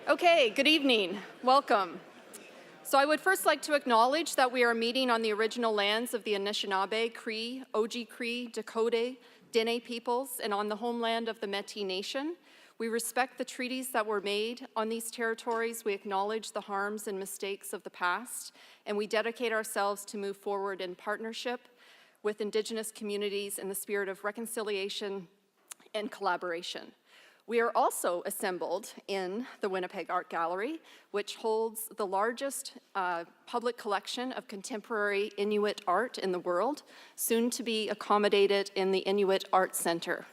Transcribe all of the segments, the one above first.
Okay, good evening. Welcome. So I would first like to acknowledge that we are meeting on the original lands of the Anishinaabe, Cree, Oji-Cree, Dakota, Dene peoples, and on the homeland of the Métis Nation. We respect the treaties that were made on these territories. We acknowledge the harms and mistakes of the past, and we dedicate ourselves to move forward in partnership with Indigenous communities in the spirit of reconciliation and collaboration. We are also assembled in the Winnipeg Art Gallery, which holds the largest public collection of contemporary Inuit art in the world, soon to be accommodated in the Inuit Art Center.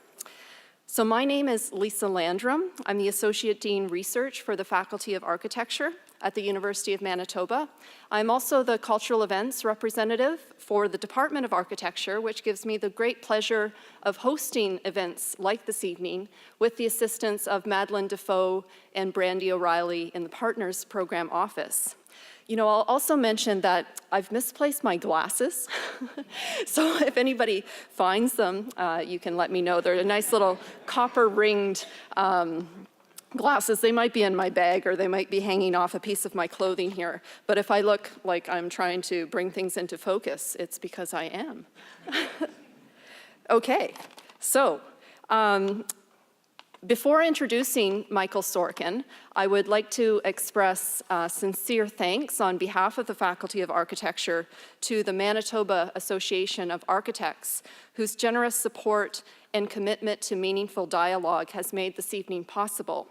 So my name is Lisa Landrum. I'm the Associate Dean Research for the Faculty of Architecture at the University of Manitoba. I'm also the Cultural Events Representative for the Department of Architecture, which gives me the great pleasure of hosting events like this evening with the assistance of Madeline Defoe and Brandy O'Reilly in the Partners Program Office. You know, I'll also mention that I've misplaced my glasses. So if anybody finds them, you can let me know. They're a nice little copper-ringed glasses. They might be in my bag or they might be hanging off a piece of my clothing here. But if I look like I'm trying to bring things into focus, it's because I am. Okay, so before introducing Michael Sorkin, I would like to express sincere thanks on behalf of the Faculty of Architecture to the Manitoba Association of Architects, whose generous support and commitment to meaningful dialogue has made this evening possible.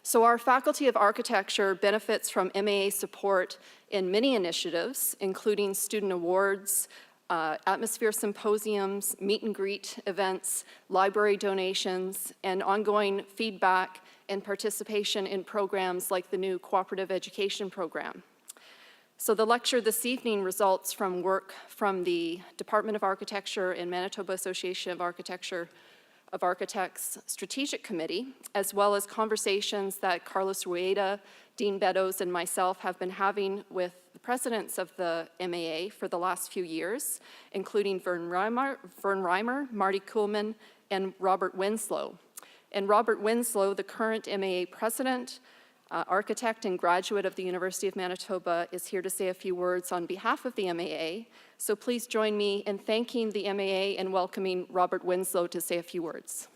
So our Faculty of Architecture benefits from MAA support in many initiatives, including student awards, atmosphere symposiums, meet and greet events, library donations, and ongoing feedback and participation in programs like the new Cooperative Education Program. So the lecture this evening results from work from the Department of Architecture and Manitoba Association of Architects Strategic Committee, as well as conversations that Carlos Rueda, Dean Beddoes, and myself have been having with the presidents of the MAA for the last few years, including Vern Reimer, Marty Kuhlman, and Robert Winslow. And Robert Winslow, the current MAA president, architect and graduate of the University of Manitoba, is here to say a few words on behalf of the MAA. So please join me in thanking the MAA and welcoming Robert Winslow to say a few words.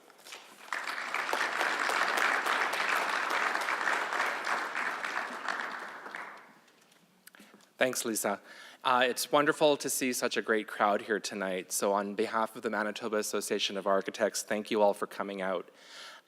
Thanks, Lisa. It's wonderful to see such a great crowd here tonight. So on behalf of the Manitoba Association of Architects, thank you all for coming out.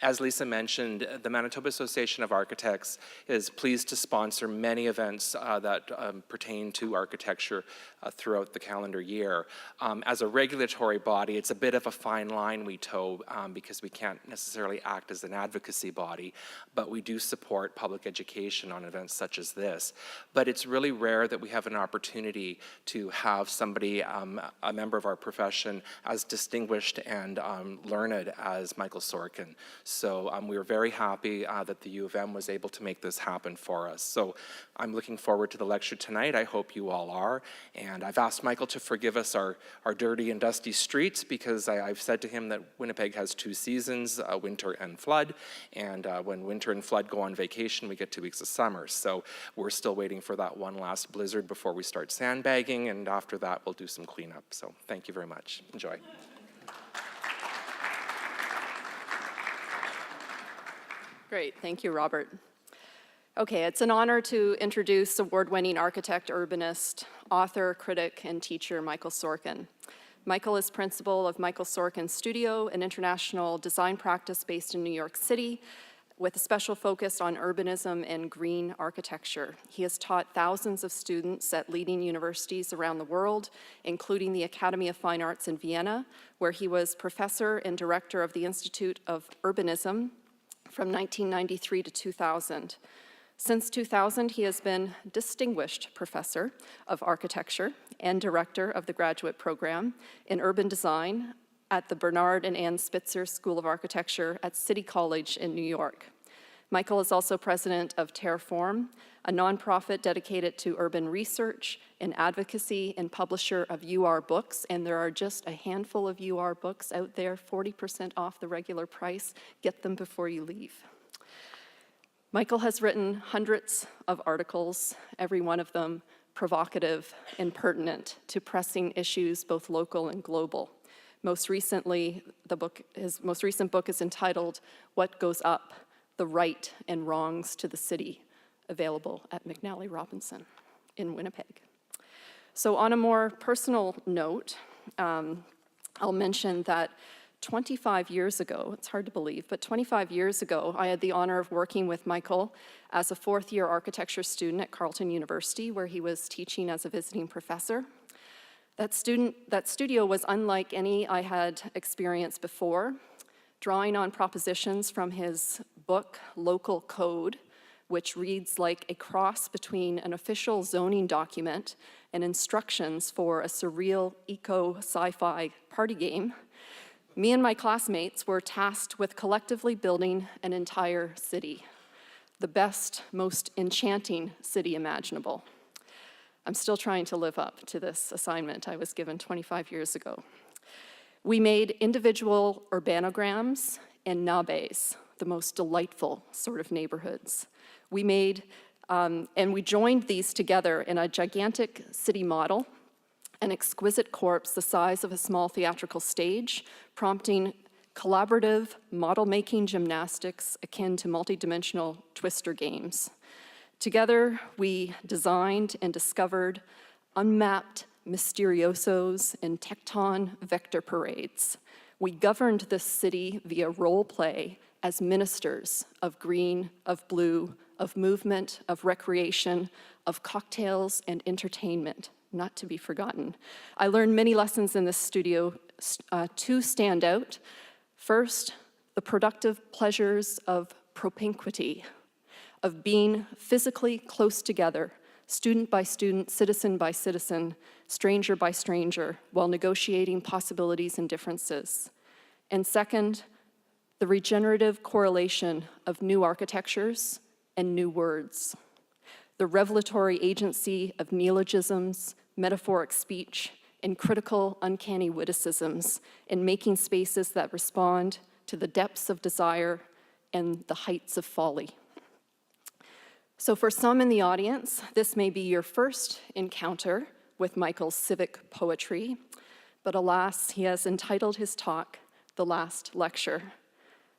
As Lisa mentioned, the Manitoba Association of Architects is pleased to sponsor many events that pertain to architecture throughout the calendar year. As a regulatory body, it's a bit of a fine line we toe because we can't necessarily act as an advocacy body, but we do support public education on events such as this. But it's really rare that we have an opportunity to have somebody, a member of our profession, as distinguished and learned as Michael Sorkin. So we were very happy that the U of M was able to make this happen for us. So I'm looking forward to the lecture tonight. I hope you all are. And I've asked Michael to forgive us our dirty and dusty streets because I've said to him that Winnipeg has two seasons, winter and flood. And when winter and flood go on vacation, we get 2 weeks of summer. So we're still waiting for that one last blizzard before we start sandbagging. And after that, we'll do some cleanup. So thank you very much. Enjoy. Great, thank you, Robert. Okay, it's an honor to introduce award-winning architect, urbanist, author, critic, and teacher Michael Sorkin. Michael is principal of Michael Sorkin Studio, an international design practice based in New York City, with a special focus on urbanism and green architecture. He has taught thousands of students at leading universities around the world, including the Academy of Fine Arts in Vienna, where he was professor and director of the Institute of Urbanism from 1993 to 2000. Since 2000, he has been Distinguished Professor of Architecture and Director of the Graduate Program in Urban Design at the Bernard and Ann Spitzer School of Architecture at City College in New York. Michael is also president of Terraform, a nonprofit dedicated to urban research and advocacy, and publisher of UR Books, and there are just a handful of UR books out there, 40% off the regular price. Get them before you leave. Michael has written hundreds of articles, every one of them provocative and pertinent to pressing issues both local and global. Most recently, his most recent book is entitled What Goes Up? The Right and Wrongs to the City, available at McNally Robinson in Winnipeg. So on a more personal note, I'll mention that 25 years ago, it's hard to believe, but 25 years ago, I had the honor of working with Michael as a fourth-year architecture student at Carleton University, where he was teaching as a visiting professor. That studio was unlike any I had experienced before, drawing on propositions from his book, Local Code, which reads like a cross between an official zoning document and instructions for a surreal eco-sci-fi party game. Me and my classmates were tasked with collectively building an entire city, the best, most enchanting city imaginable. I'm still trying to live up to this assignment I was given 25 years ago. We made individual urbanograms and nabes, the most delightful sort of neighborhoods. We made, and we joined these together in a gigantic city model, an exquisite corpse the size of a small theatrical stage, prompting collaborative model-making gymnastics akin to multidimensional twister games. Together, we designed and discovered unmapped mysteriosos and tecton vector parades. We governed this city via role play as ministers of green, of blue, of movement, of recreation, of cocktails and entertainment, not to be forgotten. I learned many lessons in this studio. Two stand out. First, the productive pleasures of propinquity, of being physically close together, student by student, citizen by citizen, stranger by stranger, while negotiating possibilities and differences. And second, the regenerative correlation of new architectures and new words, the revelatory agency of neologisms, metaphoric speech, and critical, uncanny witticisms in making spaces that respond to the depths of desire and the heights of folly. So for some in the audience, this may be your first encounter with Michael's civic poetry, but alas, he has entitled his talk, The Last Lecture.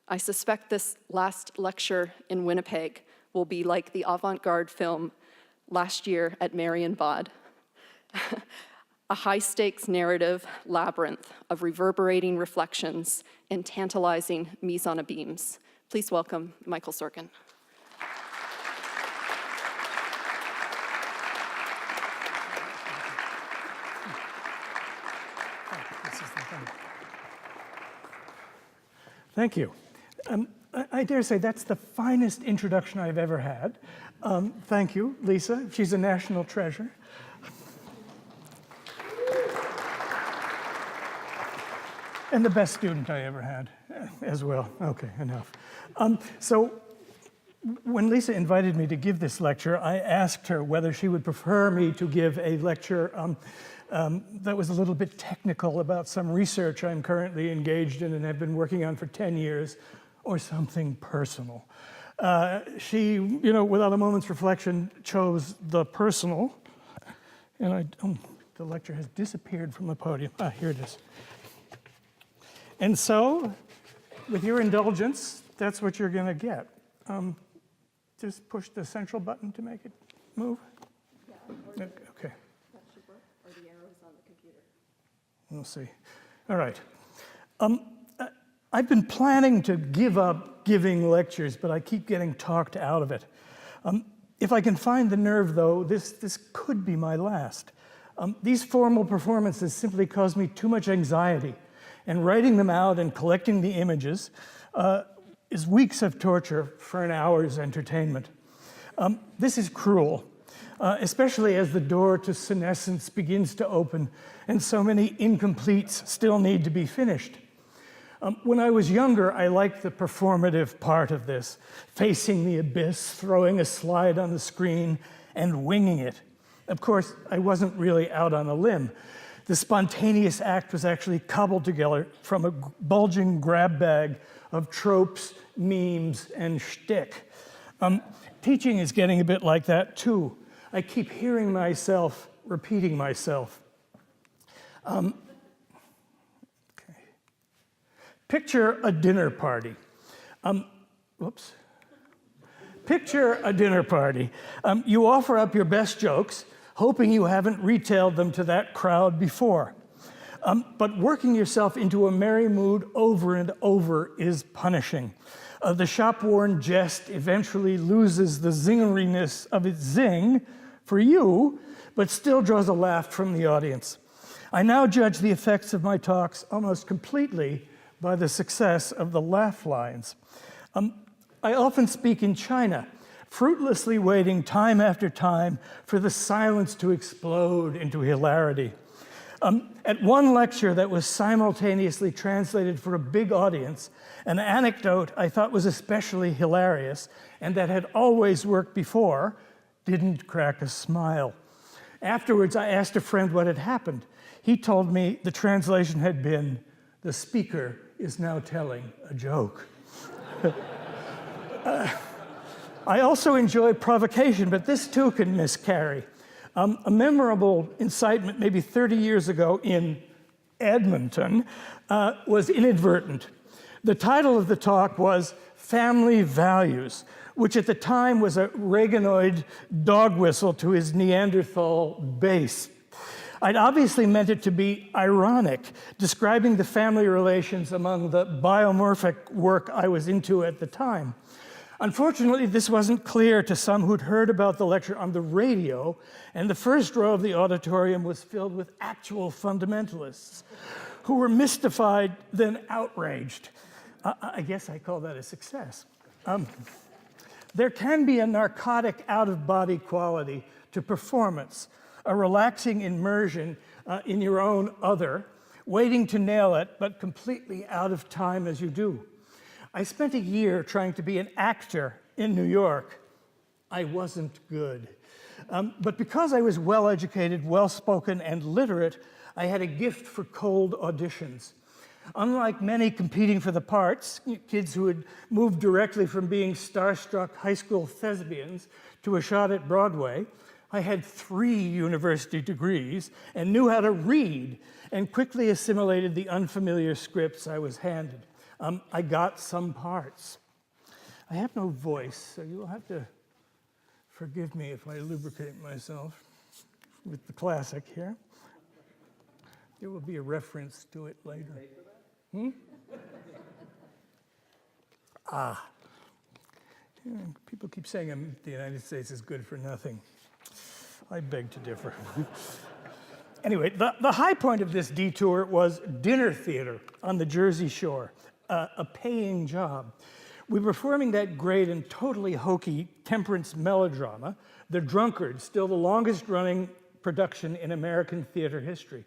I suspect this last lecture in Winnipeg will be like the avant-garde film Last Year at Marienbad, a high-stakes narrative labyrinth of reverberating reflections and tantalizing mise-en-abîmes. Please welcome Michael Sorkin. Thank you. I dare say that's the finest introduction I've ever had. Thank you, Lisa. She's a national treasure. And the best student I ever had as well. Okay, enough. So when Lisa invited me to give this lecture, I asked her whether she would prefer me to give a lecture that was a little bit technical about some research I'm currently engaged in and have been working on for 10 years, or something personal. She, without a moment's reflection, chose the personal. And the lecture has disappeared from the podium. Here it is. And so, with your indulgence, that's what you're going to get. Just push the central button to make it move. Yeah. Okay. That should work, or the arrows on the computer. We'll see. All right. I've been planning to give up giving lectures, but I keep getting talked out of it. If I can find the nerve, though, this could be my last. These formal performances simply cause me too much anxiety, and writing them out and collecting the images is weeks of torture for an hour's entertainment. This is cruel, especially as the door to senescence begins to open and so many incompletes still need to be finished. When I was younger, I liked the performative part of this, facing the abyss, throwing a slide on the screen, and winging it. Of course, I wasn't really out on a limb. The spontaneous act was actually cobbled together from a bulging grab bag of tropes, memes, and shtick. Teaching is getting a bit like that, too. I keep hearing myself repeating myself. Okay. Picture a dinner party. Whoops. Picture a dinner party. You offer up your best jokes, hoping you haven't retailed them to that crowd before. But working yourself into a merry mood over and over is punishing. The shop-worn jest eventually loses the zingeriness of its zing for you, but still draws a laugh from the audience. I now judge the effects of my talks almost completely by the success of the laugh lines. I often speak in China, fruitlessly waiting time after time for the silence to explode into hilarity. At one lecture that was simultaneously translated for a big audience, an anecdote I thought was especially hilarious and that had always worked before didn't crack a smile. Afterwards, I asked a friend what had happened. He told me the translation had been, "The speaker is now telling a joke." I also enjoy provocation, but this too can miscarry. A memorable incitement maybe 30 years ago in Edmonton was inadvertent. The title of the talk was Family Values, which at the time was a Reaganoid dog whistle to his Neanderthal base. I'd obviously meant it to be ironic, describing the family relations among the biomorphic work I was into at the time. Unfortunately, this wasn't clear to some who'd heard about the lecture on the radio, and the first row of the auditorium was filled with actual fundamentalists who were mystified, then outraged. I guess I call that a success. There can be a narcotic out-of-body quality to performance, a relaxing immersion in your own other, waiting to nail it, but completely out of time as you do. I spent a year trying to be an actor in New York. I wasn't good. But because I was well-educated, well-spoken, and literate, I had a gift for cold auditions. Unlike many competing for the parts, kids who had moved directly from being starstruck high school thespians to a shot at Broadway, I had 3 university degrees and knew how to read and quickly assimilated the unfamiliar scripts I was handed. I got some parts. I have no voice, so you'll have to forgive me if I lubricate myself with the classic here. There will be a reference to it later. People keep saying the United States is good for nothing. I beg to differ. Anyway, the high point of this detour was dinner theater on the Jersey Shore, a paying job. We were performing that great and totally hokey temperance melodrama, The Drunkard, still the longest-running production in American theater history.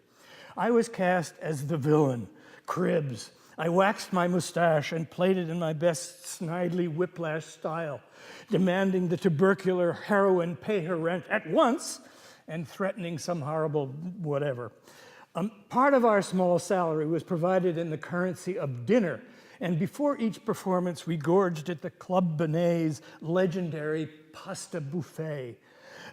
I was cast as the villain, Cribs. I waxed my mustache and played it in my best snidely whiplash style, demanding the tubercular heroine pay her rent at once and threatening some horrible whatever. Part of our small salary was provided in the currency of dinner, and before each performance, we gorged at the Club Benet's legendary pasta buffet.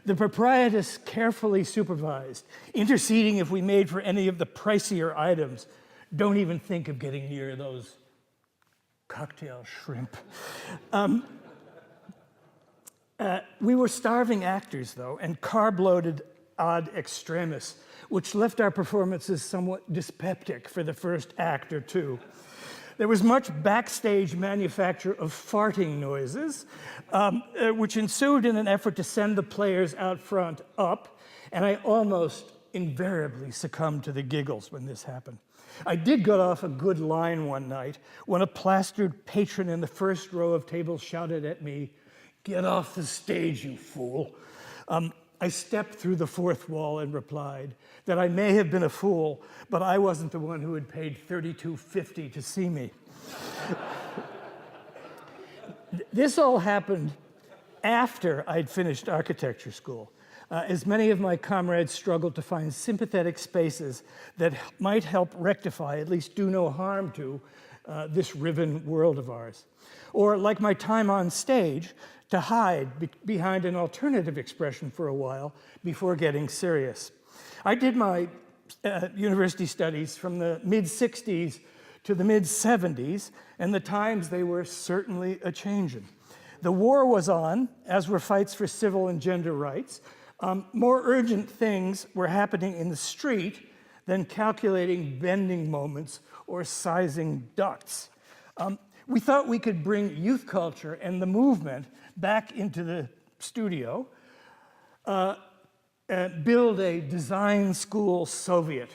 The proprietress carefully supervised, interceding if we made for any of the pricier items. Don't even think of getting near those cocktail shrimp. We were starving actors, though, and carb-loaded ad extremis, which left our performances somewhat dyspeptic for the first act or two. There was much backstage manufacture of farting noises, which ensued in an effort to send the players out front up, and I almost invariably succumbed to the giggles when this happened. I did get off a good line one night when a plastered patron in the first row of tables shouted at me, "Get off the stage, you fool." I stepped through the fourth wall and replied that I may have been a fool, but I wasn't the one who had paid $32.50 to see me. This all happened after I'd finished architecture school, as many of my comrades struggled to find sympathetic spaces that might help rectify, at least do no harm to, this riven world of ours. Or like my time on stage, to hide behind an alternative expression for a while before getting serious. I did my university studies from the mid-60s to the mid-70s, and the times they were certainly a-changin'. The war was on, as were fights for civil and gender rights. More urgent things were happening in the street than calculating bending moments or sizing ducts. We thought we could bring youth culture and the movement back into the studio, build a design school Soviet.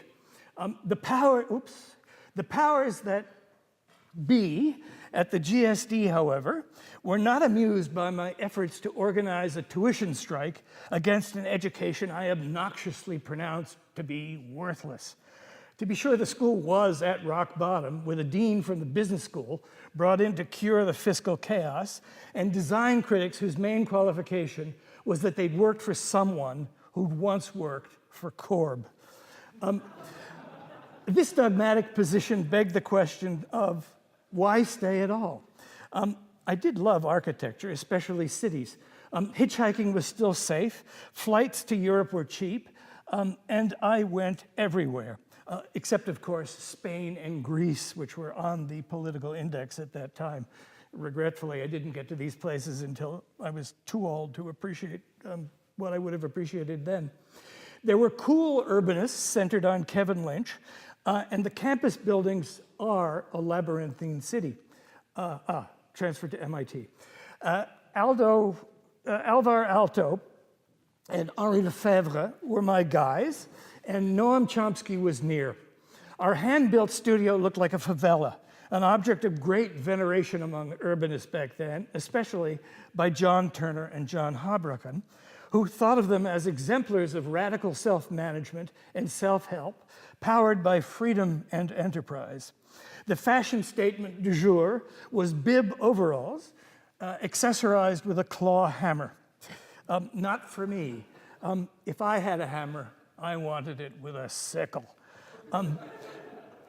The powers that be at the GSD, however, were not amused by my efforts to organize a tuition strike against an education I obnoxiously pronounced to be worthless. To be sure, the school was at rock bottom, with a dean from the business school brought in to cure the fiscal chaos, and design critics whose main qualification was that they'd worked for someone who'd once worked for Corb. This dogmatic position begged the question of why stay at all? I did love architecture, especially cities. Hitchhiking was still safe, flights to Europe were cheap, and I went everywhere. Except, of course, Spain and Greece, which were on the political index at that time. Regretfully, I didn't get to these places until I was too old to appreciate what I would have appreciated then. There were cool urbanists centered on Kevin Lynch, and the campus buildings are a labyrinthine city. Transferred to MIT. Alvar Aalto and Henri Lefebvre were my guys, and Noam Chomsky was near. Our hand-built studio looked like a favela, an object of great veneration among urbanists back then, especially by John Turner and John Hobrocken, who thought of them as exemplars of radical self-management and self-help, powered by freedom and enterprise. The fashion statement du jour was bib overalls, accessorized with a claw hammer. Not for me. If I had a hammer, I wanted it with a sickle.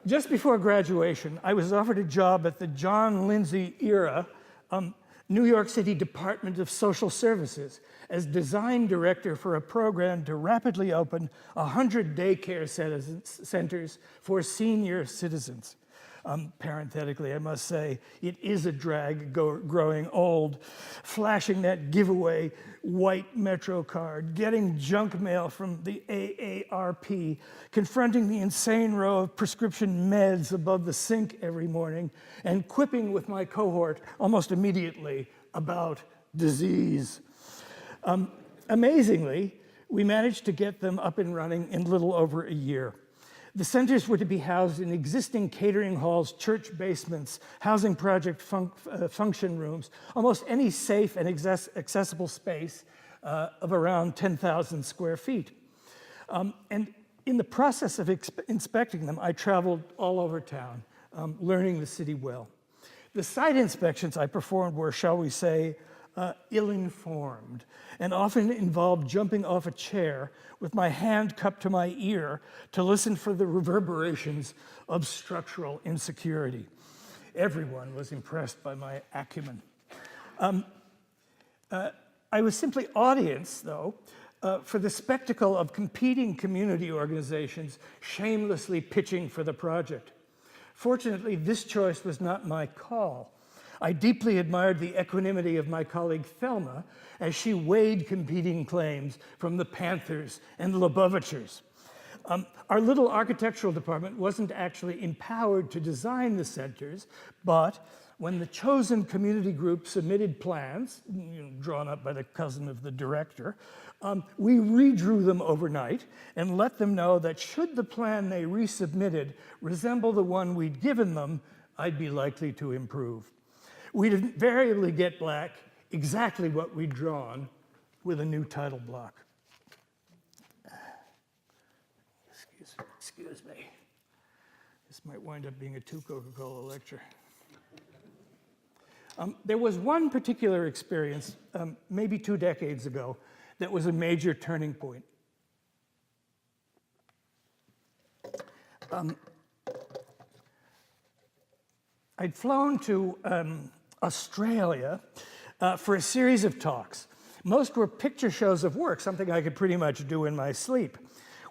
Just before graduation, I was offered a job at the John Lindsay era New York City Department of Social Services as design director for a program to rapidly open 100 daycare centers for senior citizens. Parenthetically, I must say, it is a drag growing old, flashing that giveaway white Metro card, getting junk mail from the AARP, confronting the insane row of prescription meds above the sink every morning, and quipping with my cohort almost immediately about disease. Amazingly, we managed to get them up and running in little over a year. The centers were to be housed in existing catering halls, church basements, housing project function rooms, almost any safe and accessible space of around 10,000 square feet. And in the process of inspecting them, I traveled all over town, learning the city well. The site inspections I performed were, shall we say, ill-informed, and often involved jumping off a chair with my hand cupped to my ear to listen for the reverberations of structural insecurity. Everyone was impressed by my acumen. I was simply audience, though, for the spectacle of competing community organizations shamelessly pitching for the project. Fortunately, this choice was not my call. I deeply admired the equanimity of my colleague Thelma as she weighed competing claims from the Panthers and the Lubavitchers. Our little architectural department wasn't actually empowered to design the centers, but when the chosen community group submitted plans, drawn up by the cousin of the director, we redrew them overnight and let them know that should the plan they resubmitted resemble the one we'd given them, I'd be likely to improve. We'd invariably get back exactly what we'd drawn with a new title block. Excuse me. This might wind up being a 2 Coca-Cola lecture. There was one particular experience, maybe 2 decades ago, that was a major turning point. I'd flown to Australia for a series of talks. Most were picture shows of work, something I could pretty much do in my sleep.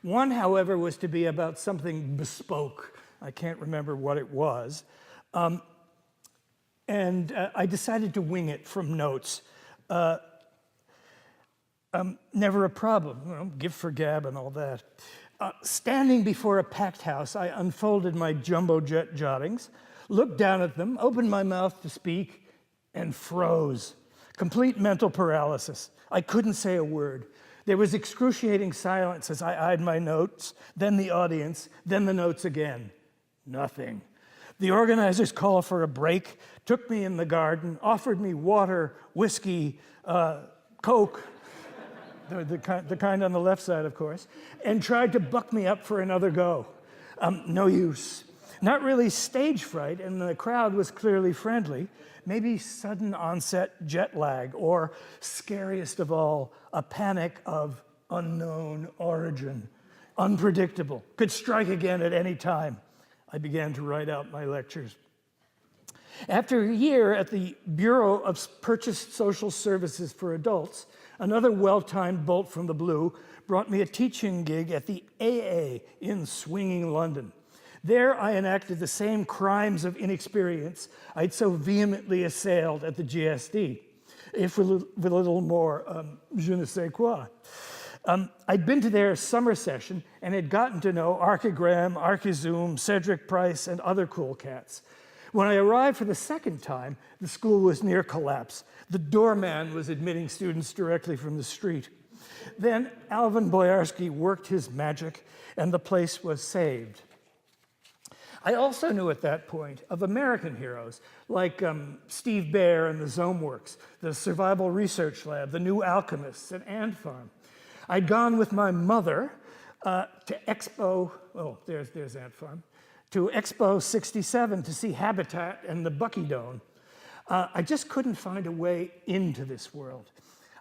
One, however, was to be about something bespoke. I can't remember what it was. And I decided to wing it from notes. Never a problem, you know, gift for gab and all that. Standing before a packed house, I unfolded my jumbo jet jottings, looked down at them, opened my mouth to speak, and froze. Complete mental paralysis. I couldn't say a word. There was excruciating silence as I eyed my notes, then the audience, then the notes again. Nothing. The organizers called for a break, took me in the garden, offered me water, whiskey, Coke, the kind on the left side, of course, and tried to buck me up for another go. No use. Not really stage fright, and the crowd was clearly friendly. Maybe sudden onset jet lag, or scariest of all, a panic of unknown origin. Unpredictable. Could strike again at any time. I began to write out my lectures. After a year at the Bureau of Purchased Social Services for Adults, another well-timed bolt from the blue brought me a teaching gig at the AA in swinging London. There I enacted the same crimes of inexperience I'd so vehemently assailed at the GSD, if with a little more je ne sais quoi. I'd been to their summer session and had gotten to know Archigram, Archizoom, Cedric Price, and other cool cats. When I arrived for the second time, the school was near collapse. The doorman was admitting students directly from the street. Then Alvin Boyarsky worked his magic, and the place was saved. I also knew at that point of American heroes like Steve Baer and the Zomeworks, the Survival Research Lab, the New Alchemists, and Ant Farm. I'd gone with my mother to Expo, oh, there's Ant Farm, to Expo 67 to see Habitat and the Buckydome. I just couldn't find a way into this world.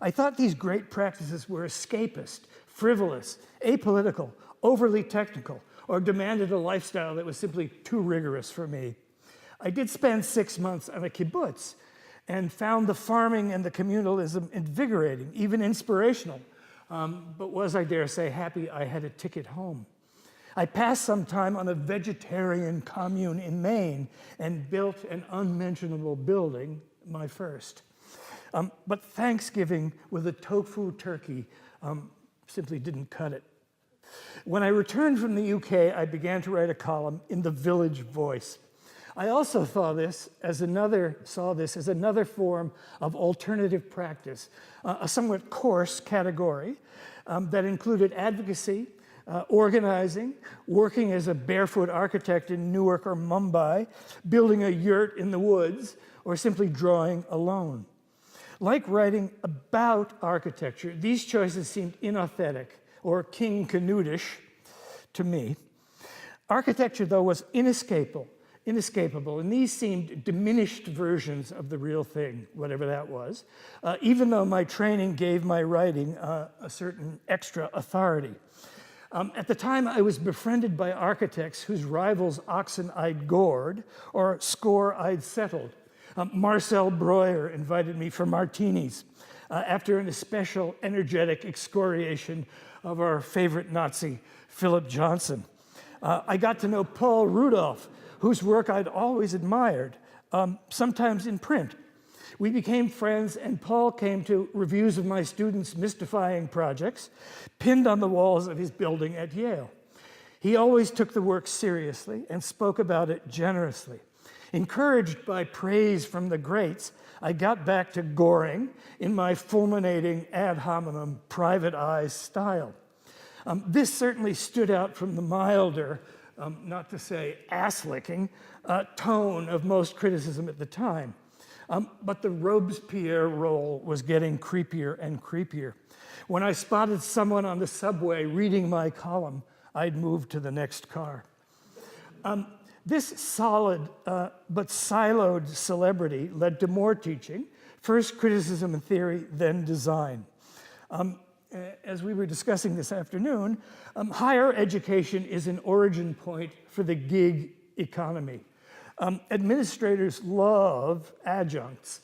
I thought these great practices were escapist, frivolous, apolitical, overly technical, or demanded a lifestyle that was simply too rigorous for me. I did spend 6 months on a kibbutz and found the farming and the communalism invigorating, even inspirational, but was, I dare say, happy I had a ticket home. I passed some time on a vegetarian commune in Maine and built an unmentionable building, my first. But Thanksgiving with a tofu turkey simply didn't cut it. When I returned from the UK, I began to write a column in the Village Voice. I also saw this as another form of alternative practice, a somewhat coarse category that included advocacy, organizing, working as a barefoot architect in Newark or Mumbai, building a yurt in the woods, or simply drawing alone. Like writing about architecture, these choices seemed inauthentic or King Canute-ish to me. Architecture, though, was inescapable, and these seemed diminished versions of the real thing, whatever that was, even though my training gave my writing a certain extra authority. At the time, I was befriended by architects whose rivals oxen I'd gored or score I'd settled. Marcel Breuer invited me for martinis after an especial energetic excoriation of our favorite Nazi, Philip Johnson. I got to know Paul Rudolph, whose work I'd always admired, sometimes in print. We became friends, and Paul came to reviews of my students' mystifying projects, pinned on the walls of his building at Yale. He always took the work seriously and spoke about it generously. Encouraged by praise from the greats, I got back to goring in my fulminating ad hominem private eye style. This certainly stood out from the milder, not to say ass-licking, tone of most criticism at the time. But the Robespierre role was getting creepier and creepier. When I spotted someone on the subway reading my column, I'd move to the next car. This solid but siloed celebrity led to more teaching, first criticism and theory, then design. As we were discussing this afternoon, higher education is an origin point for the gig economy. Administrators love adjuncts.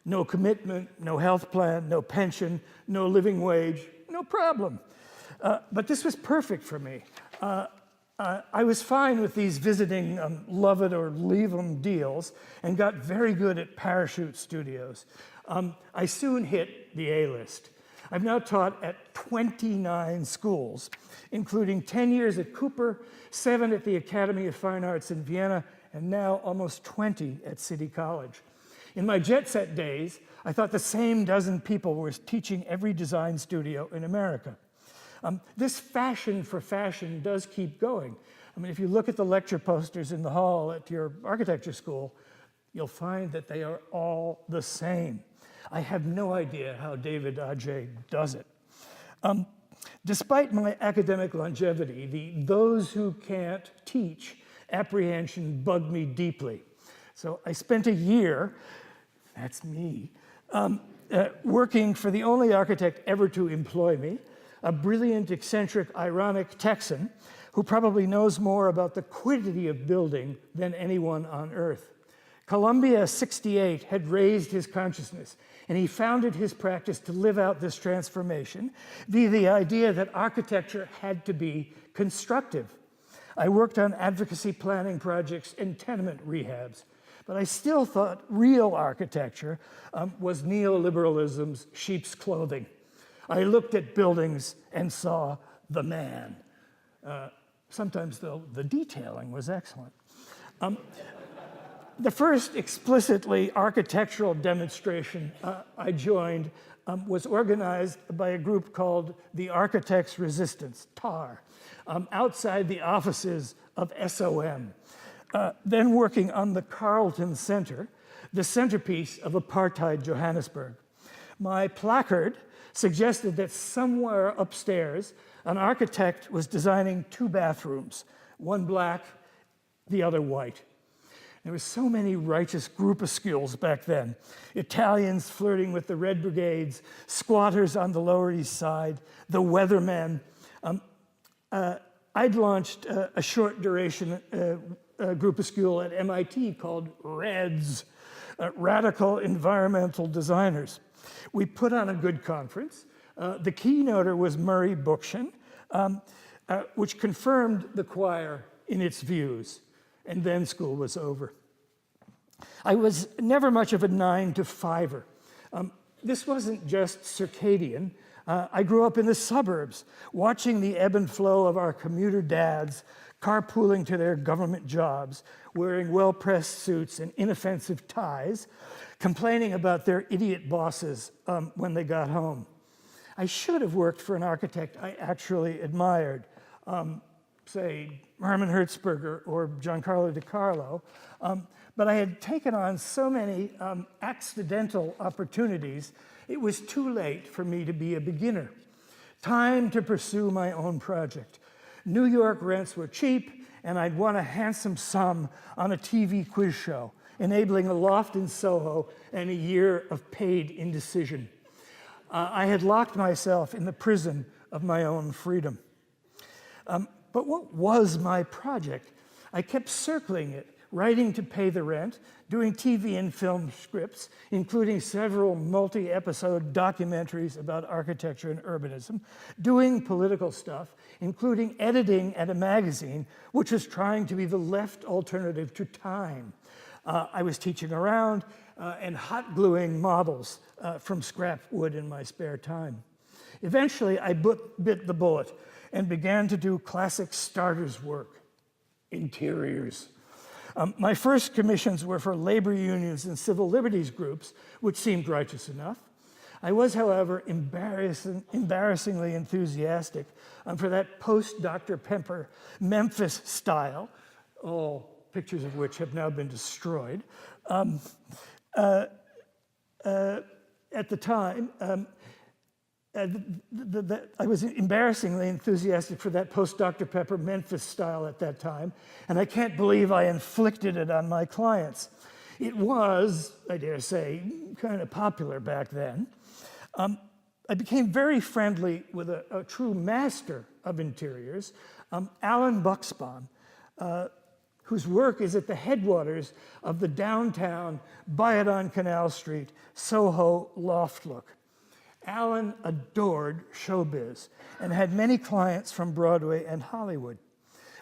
No commitment, no health plan, no pension, no living wage, no problem. But this was perfect for me. I was fine with these visiting love it or leave 'em deals and got very good at parachute studios. I soon hit the A-list. I've now taught at 29 schools, including 10 years at Cooper, 7 at the Academy of Fine Arts in Vienna, and now almost 20 at City College. In my jet set days, I thought the same dozen people were teaching every design studio in America. This fashion for fashion does keep going. I mean, if you look at the lecture posters in the hall at your architecture school, you'll find that they are all the same. I have no idea how David Adjaye does it. Despite my academic longevity, the "those who can't teach" apprehension bugged me deeply. So I spent a year, that's me, working for the only architect ever to employ me, a brilliant, eccentric, ironic Texan who probably knows more about the quiddity of building than anyone on earth. Columbia 68 had raised his consciousness, and he founded his practice to live out this transformation via the idea that architecture had to be constructive. I worked on advocacy planning projects and tenement rehabs, but I still thought real architecture was neoliberalism's sheep's clothing. I looked at buildings and saw the man. Sometimes, though, the detailing was excellent. The first explicitly architectural demonstration I joined was organized by a group called the Architects' Resistance, TAR, outside the offices of SOM, then working on the Carlton Center, the centerpiece of apartheid Johannesburg. My placard suggested that somewhere upstairs, an architect was designing 2 bathrooms, one black, the other white. There were so many righteous groupuscules back then. Italians flirting with the Red Brigades, squatters on the Lower East Side, the weathermen. I'd launched a short duration groupuscule at MIT called REDS, Radical Environmental Designers. We put on a good conference. The keynoter was Murray Bookchin, which confirmed the choir in its views. And then school was over. I was never much of a 9-to-5er. This wasn't just circadian. I grew up in the suburbs, watching the ebb and flow of our commuter dads carpooling to their government jobs, wearing well-pressed suits and inoffensive ties, complaining about their idiot bosses when they got home. I should have worked for an architect I actually admired, say Herman Hertzberger or Giancarlo De Carlo, but I had taken on so many accidental opportunities, it was too late for me to be a beginner. Time to pursue my own project. New York rents were cheap, and I'd won a handsome sum on a TV quiz show, enabling a loft in Soho and a year of paid indecision. I had locked myself in the prison of my own freedom. But what was my project? I kept circling it, writing to pay the rent, doing TV and film scripts, including several multi-episode documentaries about architecture and urbanism, doing political stuff, including editing at a magazine which was trying to be the left alternative to Time. I was teaching around and hot gluing models from scrap wood in my spare time. Eventually, I bit the bullet and began to do classic starters work, interiors. My first commissions were for labor unions and civil liberties groups, which seemed righteous enough. I was, however, embarrassingly enthusiastic for that post-Dr. Pepper Memphis style, all pictures of which have now been destroyed. At the time, I was embarrassingly enthusiastic for that post-Dr. Pepper Memphis style at that time, and I can't believe I inflicted it on my clients. It was, I dare say, kind of popular back then. I became very friendly with a true master of interiors, Alan Buxbaum, whose work is at the headwaters of the downtown, buy-it-on-Canal Street, Soho loft look. Alan adored showbiz and had many clients from Broadway and Hollywood.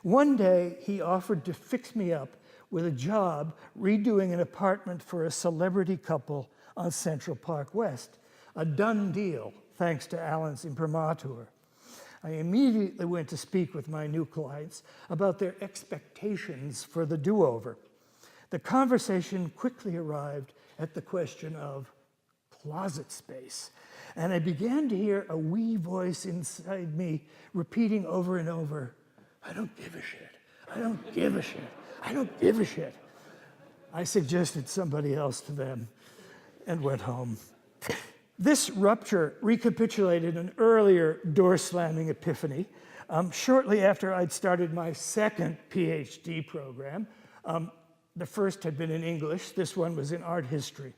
One day, he offered to fix me up with a job redoing an apartment for a celebrity couple on Central Park West. A done deal, thanks to Alan's imprimatur. I immediately went to speak with my new clients about their expectations for the do-over. The conversation quickly arrived at the question of closet space, and I began to hear a wee voice inside me repeating over and over, "I don't give a shit, I don't give a shit, I don't give a shit." I suggested somebody else to them and went home. This rupture recapitulated an earlier door-slamming epiphany. Shortly after I'd started my second PhD program, the first had been in English, this one was in art history.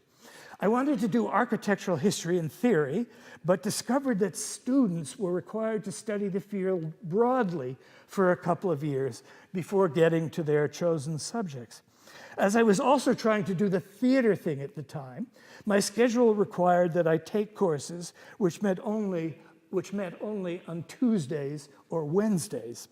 I wanted to do architectural history in theory, but discovered that students were required to study the field broadly for a couple of years before getting to their chosen subjects. As I was also trying to do the theater thing at the time, my schedule required that I take courses which met only on Tuesdays or Wednesdays.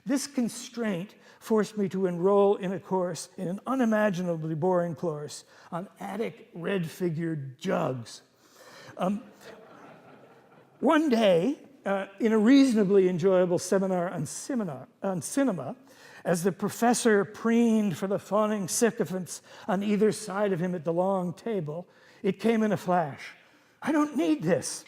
This constraint forced me to enroll in an unimaginably boring course on attic red-figured jugs. One day, in a reasonably enjoyable seminar on cinema, as the professor preened for the fawning sycophants on either side of him at the long table, it came in a flash. I don't need this.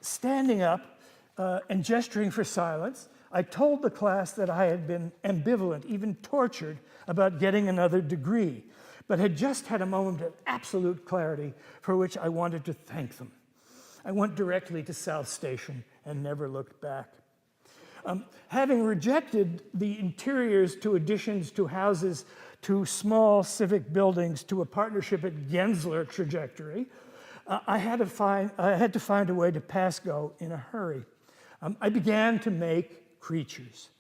Standing up and gesturing for silence, I told the class that I had been ambivalent, even tortured, about getting another degree, but had just had a moment of absolute clarity for which I wanted to thank them. I went directly to South Station and never looked back. Having rejected the interiors to additions to houses to small civic buildings to a partnership at Gensler trajectory, I had to find a way to pass go in a hurry. I began to make creatures.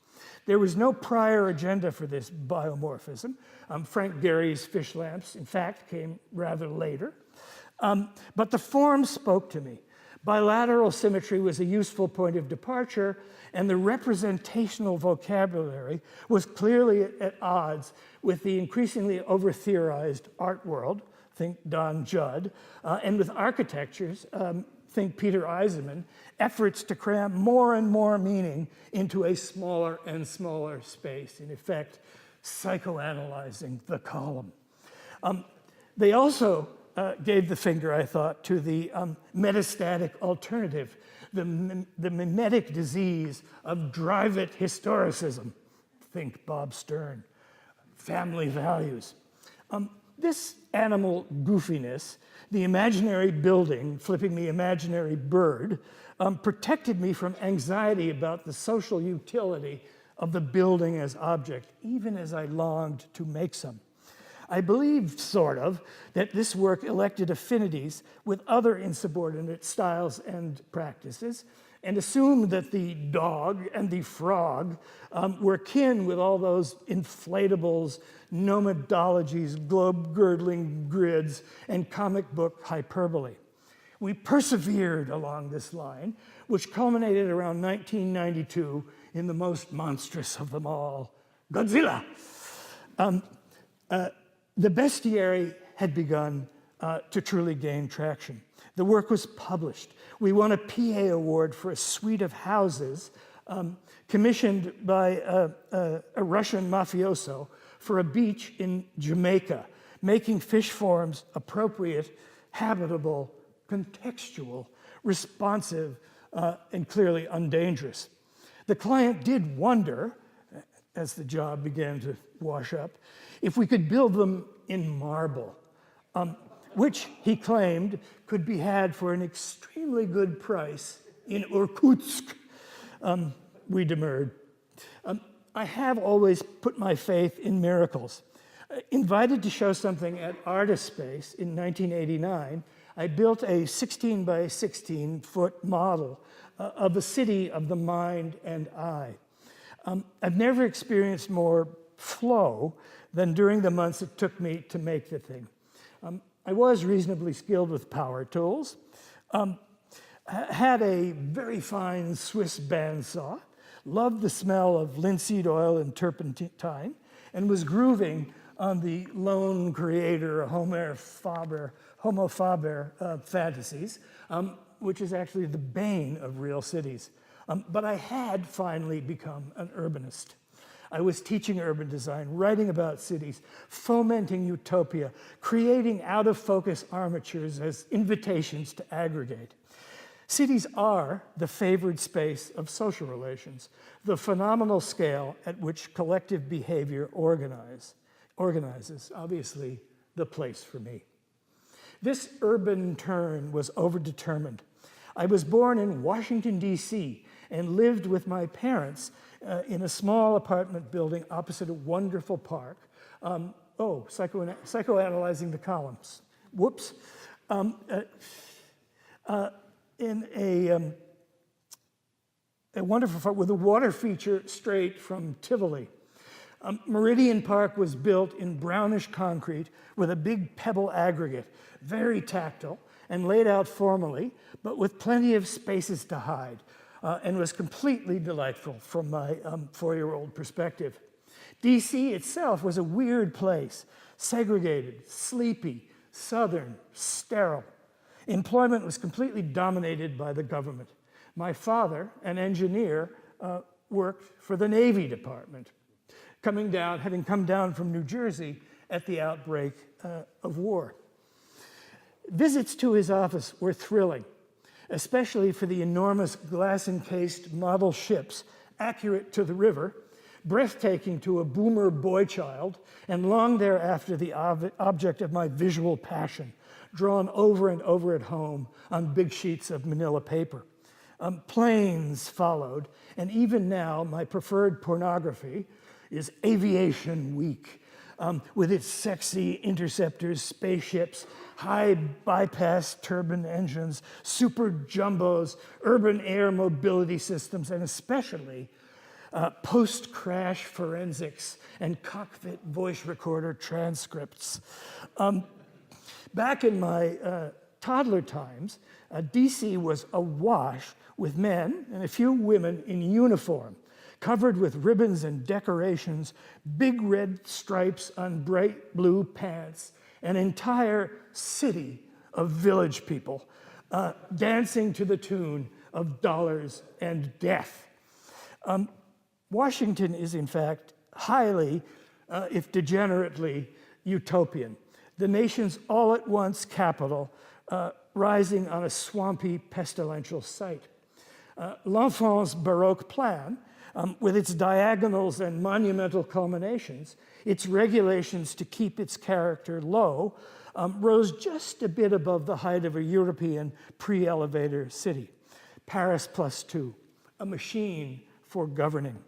There was no prior agenda for this biomorphism. Frank Gehry's fish lamps, in fact, came rather later. But the form spoke to me. Bilateral symmetry was a useful point of departure, and the representational vocabulary was clearly at odds with the increasingly over-theorized art world, think Don Judd, and with architectures, think Peter Eisenman, efforts to cram more and more meaning into a smaller and smaller space, in effect, psychoanalyzing the column. They also gave the finger, I thought, to the metastatic alternative, the mimetic disease of drive-it historicism. Think Bob Stern. Family values. This animal goofiness, the imaginary building flipping the imaginary bird, protected me from anxiety about the social utility of the building as object, even as I longed to make some. I believed, sort of, that this work elected affinities with other insubordinate styles and practices, and assumed that the dog and the frog were kin with all those inflatables, nomadologies, globe-girdling grids, and comic book hyperbole. We persevered along this line, which culminated around 1992 in the most monstrous of them all, Godzilla. The bestiary had begun to truly gain traction. The work was published. We won a PA award for a suite of houses commissioned by a Russian mafioso for a beach in Jamaica, making fish forms appropriate, habitable, contextual, responsive, and clearly undangerous. The client did wonder, as the job began to wash up, if we could build them in marble, which, he claimed, could be had for an extremely good price in Irkutsk. We demurred. I have always put my faith in miracles. Invited to show something at Artist Space in 1989, I built a 16 by 16 foot model of a city of the mind and eye. I've never experienced more flow than during the months it took me to make the thing. I was reasonably skilled with power tools, had a very fine Swiss bandsaw, loved the smell of linseed oil and turpentine, and was grooving on the lone creator Homo Faber fantasies, which is actually the bane of real cities. But I had finally become an urbanist. I was teaching urban design, writing about cities, fomenting utopia, creating out-of-focus armatures as invitations to aggregate. Cities are the favored space of social relations, the phenomenal scale at which collective behavior organizes, obviously, the place for me. This urban turn was overdetermined. I was born in Washington, D.C., and lived with my parents in a small apartment building opposite a wonderful park. Psychoanalyzing the columns. Whoops. In a wonderful park with a water feature straight from Tivoli. Meridian Park was built in brownish concrete with a big pebble aggregate, very tactile and laid out formally, but with plenty of spaces to hide. And was completely delightful from my 4-year-old perspective. DC itself was a weird place, segregated, sleepy, southern, sterile. Employment was completely dominated by the government. My father, an engineer, worked for the Navy Department, having come down from New Jersey at the outbreak of war. Visits to his office were thrilling, especially for the enormous glass-encased model ships, accurate to the river, breathtaking to a boomer boy child, and long thereafter the object of my visual passion, drawn over and over at home on big sheets of manila paper. Planes followed, and even now my preferred pornography is Aviation Week, with its sexy interceptors, spaceships, high bypass turbine engines, super jumbos, urban air mobility systems, and especially post-crash forensics and cockpit voice recorder transcripts. Back in my toddler times, DC was awash with men and a few women in uniform, covered with ribbons and decorations, big red stripes on bright blue pants, an entire city of village people dancing to the tune of dollars and death. Washington is, in fact, highly, if degenerately, utopian. The nation's all-at-once capital, rising on a swampy, pestilential site. L'Enfant's Baroque plan, with its diagonals and monumental culminations, its regulations to keep its character low, rose just a bit above the height of a European pre-elevator city. Paris +2, a machine for governing.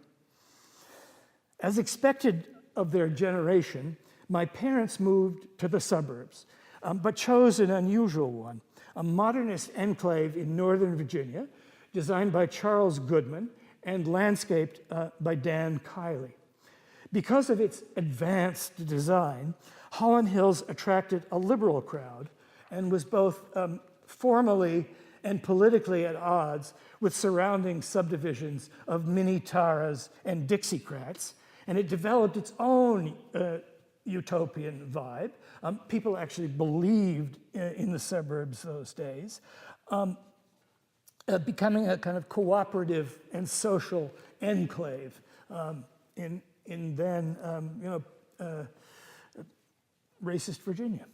As expected of their generation, my parents moved to the suburbs, but chose an unusual one, a modernist enclave in Northern Virginia, designed by Charles Goodman and landscaped by Dan Kiley. Because of its advanced design, Holland Hills attracted a liberal crowd and was both formally and politically at odds with surrounding subdivisions of Mini-Taras and Dixiecrats, and it developed its own utopian vibe. People actually believed in the suburbs those days, becoming a kind of cooperative and social enclave in then, racist Virginia.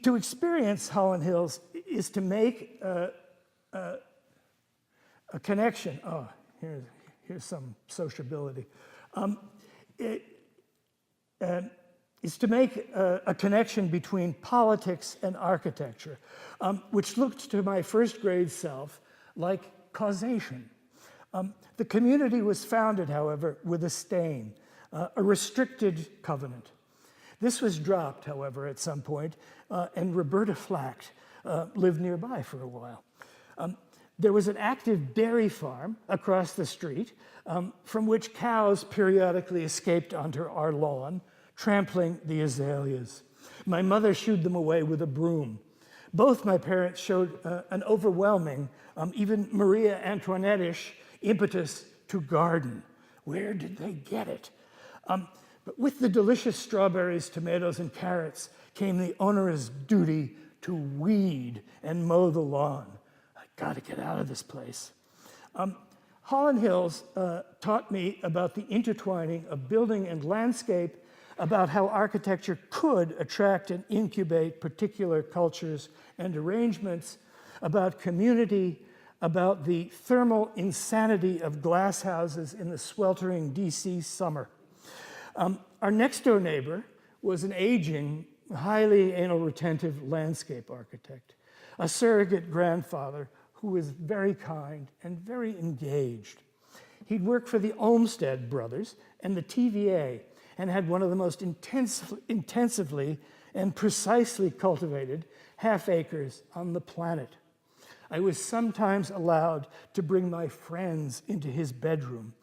To experience Holland Hills is to make a connection. Oh, here's some sociability. Is to make a connection between politics and architecture, which looked to my first grade self like causation. The community was founded, however, with a stain, a restricted covenant. This was dropped, however, at some point, and Roberta Flack lived nearby for a while. There was an active dairy farm across the street from which cows periodically escaped onto our lawn, trampling the azaleas. My mother shooed them away with a broom. Both my parents showed an overwhelming, even Maria Antoinette-ish impetus to garden. Where did they get it? But with the delicious strawberries, tomatoes, and carrots came the onerous duty to weed and mow the lawn. I gotta get out of this place. Holland Hills taught me about the intertwining of building and landscape, about how architecture could attract and incubate particular cultures and arrangements, about community, about the thermal insanity of glass houses in the sweltering DC summer. Our next door neighbor was an aging, highly anal retentive landscape architect, a surrogate grandfather who was very kind and very engaged. He'd worked for the Olmsted brothers and the TVA and had one of the most intensively and precisely cultivated half acres on the planet. I was sometimes allowed to bring my friends into his bedroom,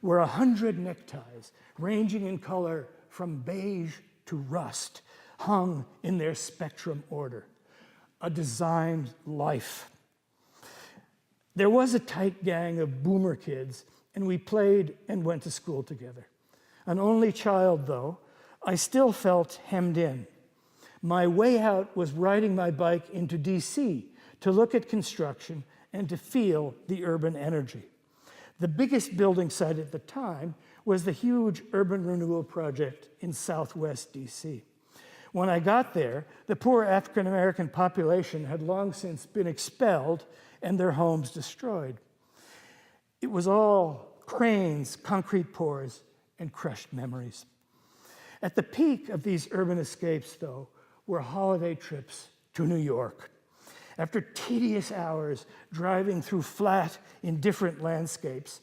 where 100 neckties, ranging in color from beige to rust, hung in their spectrum order. A designed life. There was a tight gang of boomer kids, and we played and went to school together. An only child, though, I still felt hemmed in. My way out was riding my bike into DC to look at construction and to feel the urban energy. The biggest building site at the time was the huge urban renewal project in southwest DC. When I got there, the poor African-American population had long since been expelled and their homes destroyed. It was all cranes, concrete pours, and crushed memories. At the peak of these urban escapes, though, were holiday trips to New York. After tedious hours driving through flat, indifferent landscapes,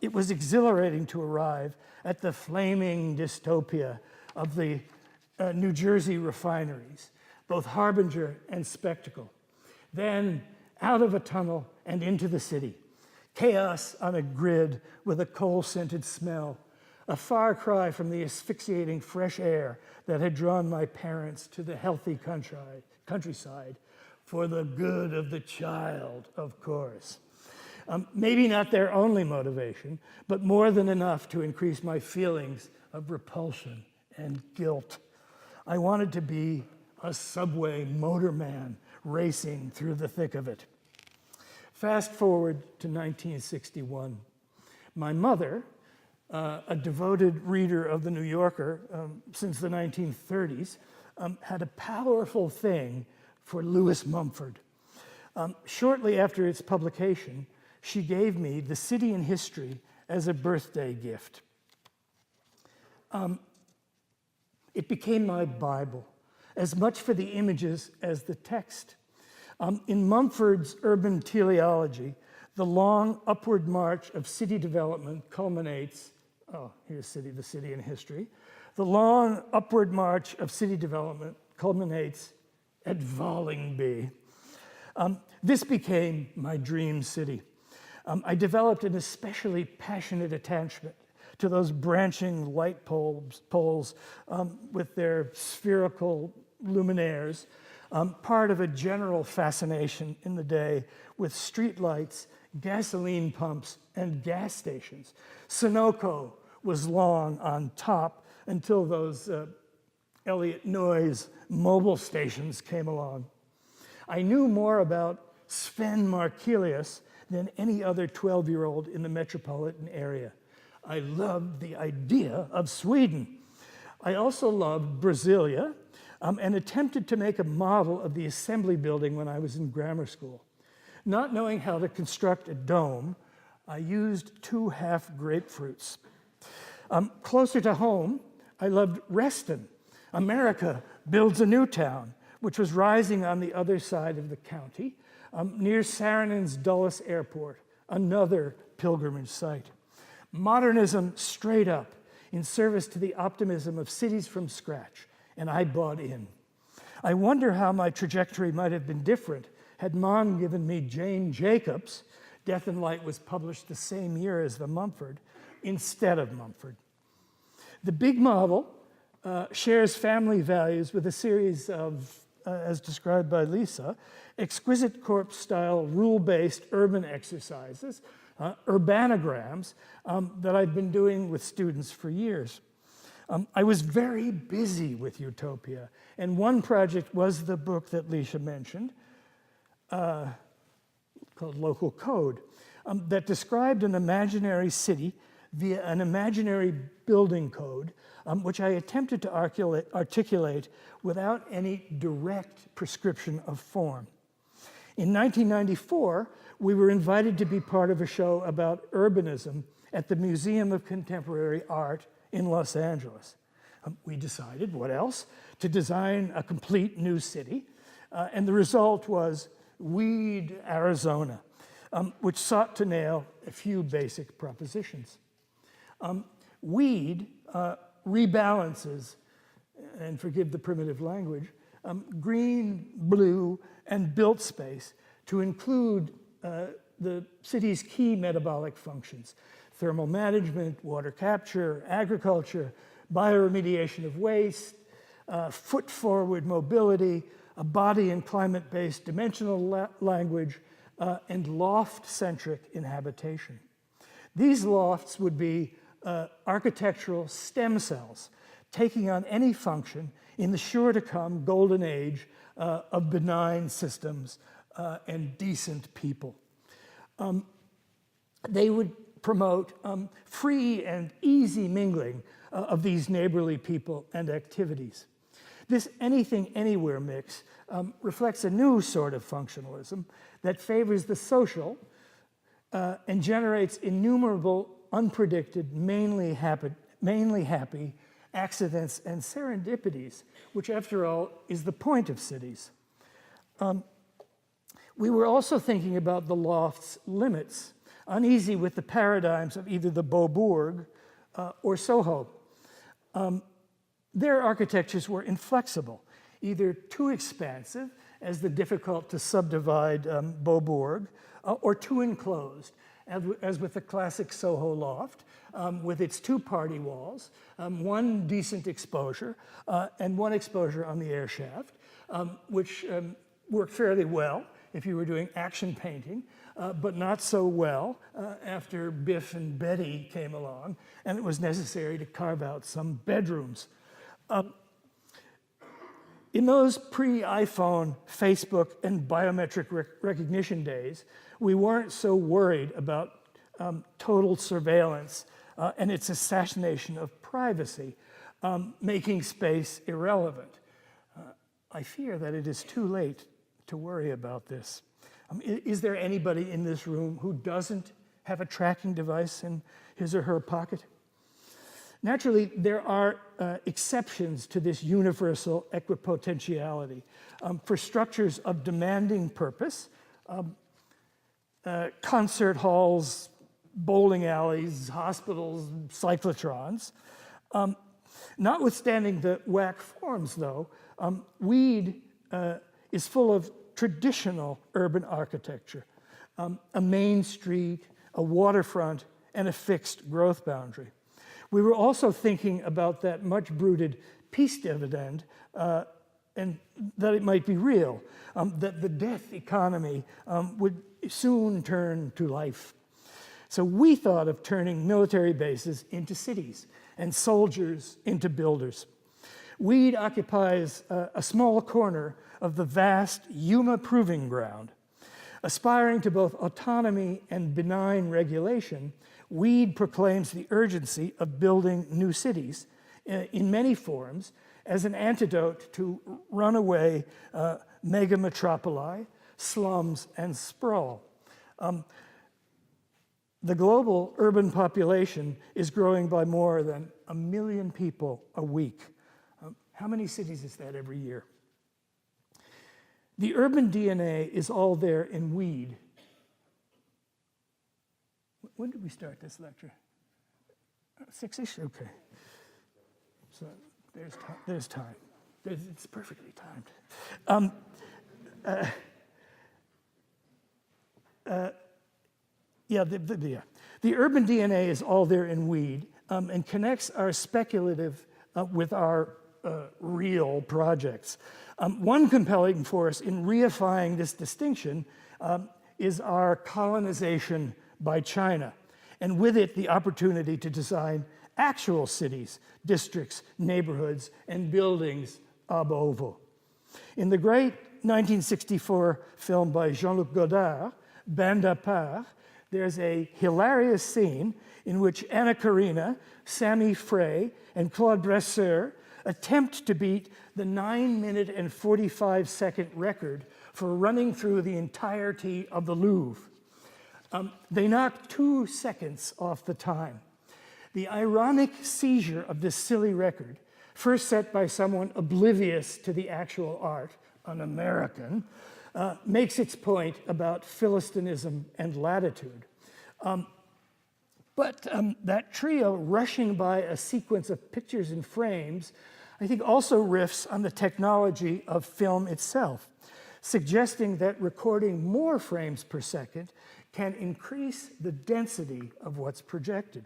it was exhilarating to arrive at the flaming dystopia of the New Jersey refineries, both harbinger and spectacle. Then out of a tunnel and into the city. Chaos on a grid with a coal-scented smell, a far cry from the asphyxiating fresh air that had drawn my parents to the healthy countryside, for the good of the child, of course. Maybe not their only motivation, but more than enough to increase my feelings of repulsion and guilt. I wanted to be a subway motorman racing through the thick of it. Fast forward to 1961. My mother, a devoted reader of The New Yorker since the 1930s, had a powerful thing for Lewis Mumford. Shortly after its publication, she gave me The City in History as a birthday gift. It became my Bible, as much for the images as the text. In Mumford's urban teleology, the long upward march of city development culminates, here's the city in history. The long upward march of city development culminates at Vallingby. This became my dream city. I developed an especially passionate attachment to those branching light poles with their spherical luminaires, part of a general fascination in the day with streetlights, gasoline pumps, and gas stations. Sunoco was long on top until those Elliott Noyes mobile stations came along. I knew more about Sven Markelius than any other 12-year-old in the metropolitan area. I loved the idea of Sweden. I also loved Brasilia and attempted to make a model of the assembly building when I was in grammar school. Not knowing how to construct a dome, I used 2 half grapefruits. Closer to home, I loved Reston. America builds a new town, which was rising on the other side of the county, near Saarinen's Dulles Airport, another pilgrimage site. Modernism straight up, in service to the optimism of cities from scratch, and I bought in. I wonder how my trajectory might have been different had Mon given me Jane Jacobs, Death and Light was published the same year as the Mumford, instead of Mumford. The big model shares family values with a series of, as described by Lisa, exquisite corpse-style, rule-based urban exercises, urbanograms, that I've been doing with students for years. I was very busy with Utopia, and one project was the book that Lisa mentioned, called Local Code, that described an imaginary city via an imaginary building code, which I attempted to articulate without any direct prescription of form. In 1994, we were invited to be part of a show about urbanism at the Museum of Contemporary Art in Los Angeles. We decided, what else, to design a complete new city, and the result was Weed, Arizona, which sought to nail a few basic propositions. Weed rebalances, and forgive the primitive language, green, blue, and built space to include the city's key metabolic functions: thermal management, water capture, agriculture, bioremediation of waste, foot-forward mobility, a body and climate-based dimensional language, and loft-centric inhabitation. These lofts would be architectural stem cells, taking on any function in the sure-to-come golden age of benign systems and decent people. They would promote free and easy mingling of these neighborly people and activities. This anything anywhere mix reflects a new sort of functionalism that favors the social and generates innumerable unpredicted, mainly happy accidents and serendipities, which after all is the point of cities. We were also thinking about the loft's limits, uneasy with the paradigms of either the Beaubourg or Soho. Their architectures were inflexible, either too expansive, as the difficult to subdivide Beaubourg, or too enclosed, as with the classic Soho loft, with its two party walls, one decent exposure, and one exposure on the air shaft, which worked fairly well if you were doing action painting, but not so well after Biff and Betty came along, and it was necessary to carve out some bedrooms. In those pre-iPhone, Facebook, and biometric recognition days, we weren't so worried about total surveillance and its assassination of privacy, making space irrelevant. I fear that it is too late to worry about this. Is there anybody in this room who doesn't have a tracking device in his or her pocket? Naturally, there are exceptions to this universal equipotentiality. For structures of demanding purpose, concert halls, bowling alleys, hospitals, cyclotrons. Notwithstanding the whack forms, though, Weed is full of traditional urban architecture, a main street, a waterfront, and a fixed growth boundary. We were also thinking about that much bruited peace dividend, and that it might be real, that the death economy would soon turn to life. So we thought of turning military bases into cities and soldiers into builders. Weed occupies a small corner of the vast Yuma Proving Ground. Aspiring to both autonomy and benign regulation, Weed proclaims the urgency of building new cities in many forms as an antidote to runaway megametropoli, slums, and sprawl. The global urban population is growing by more than 1 million people a week. How many cities is that every year? The urban DNA is all there in Weed. When did we start this lecture? 6-ish? Okay. So there's time. It's perfectly timed. The urban DNA is all there in weed and connects our speculative with our real projects. One compelling force in reifying this distinction is our colonization by China, and with it the opportunity to design actual cities, districts, neighborhoods, and buildings ab ovo. In the great 1964 film by Jean-Luc Godard, Bande à part, there's a hilarious scene in which Anna Karina, Sammy Frey, and Claude Brasseur attempt to beat the 9-minute and 45-second record for running through the entirety of the Louvre. They knock 2 seconds off the time. The ironic seizure of this silly record, first set by someone oblivious to the actual art, an American, makes its point about Philistinism and latitude. But that trio rushing by a sequence of pictures and frames, I think also riffs on the technology of film itself, suggesting that recording more frames per second can increase the density of what's projected.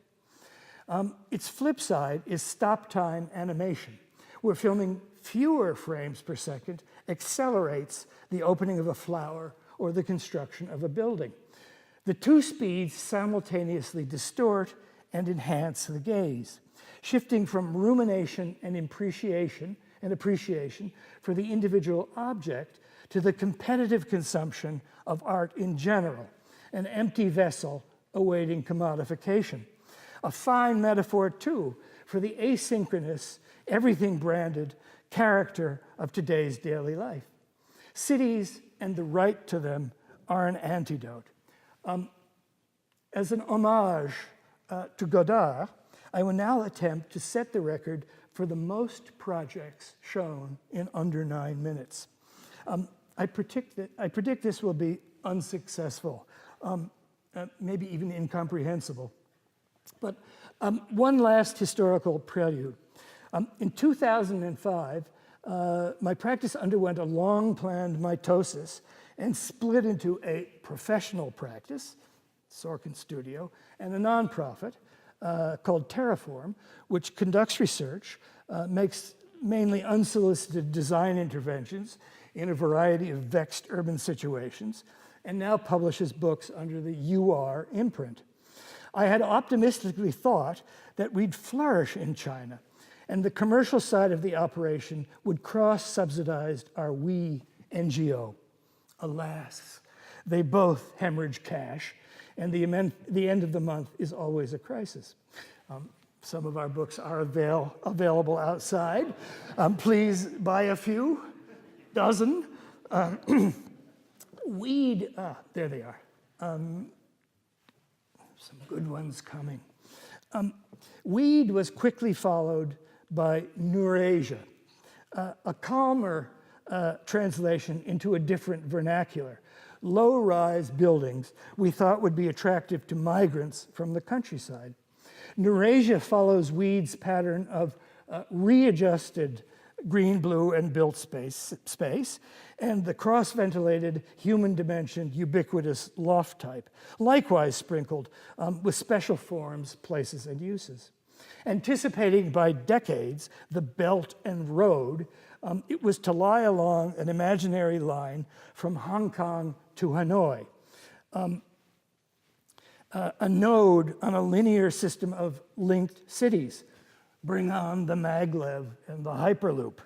Its flip side is stop-time animation, where filming fewer frames per second accelerates the opening of a flower or the construction of a building. The two speeds simultaneously distort and enhance the gaze, shifting from rumination and appreciation for the individual object to the competitive consumption of art in general, an empty vessel awaiting commodification. A fine metaphor, too, for the asynchronous, everything branded character of today's daily life. Cities and the right to them are an antidote. As an homage to Godard, I will now attempt to set the record for the most projects shown in under 9 minutes. I predict this will be unsuccessful, maybe even incomprehensible. But one last historical prelude. In 2005, my practice underwent a long-planned mitosis and split into a professional practice, Sorkin Studio, and a nonprofit called Terraform, which conducts research, makes mainly unsolicited design interventions in a variety of vexed urban situations, and now publishes books under the UR imprint. I had optimistically thought that we'd flourish in China, and the commercial side of the operation would cross-subsidize our WE NGO. Alas, they both hemorrhage cash, and the end of the month is always a crisis. Some of our books are available outside. Please buy a few, dozen. Weed, there they are. Some good ones coming. Weed was quickly followed by Neurasia, a calmer translation into a different vernacular. Low-rise buildings we thought would be attractive to migrants from the countryside. Neurasia follows Weed's pattern of readjusted green, blue, and built space, and the cross-ventilated, human-dimensioned, ubiquitous loft type, likewise sprinkled with special forms, places, and uses. Anticipating by decades the Belt and Road, it was to lie along an imaginary line from Hong Kong to Hanoi, a node on a linear system of linked cities. Bring on the maglev and the Hyperloop.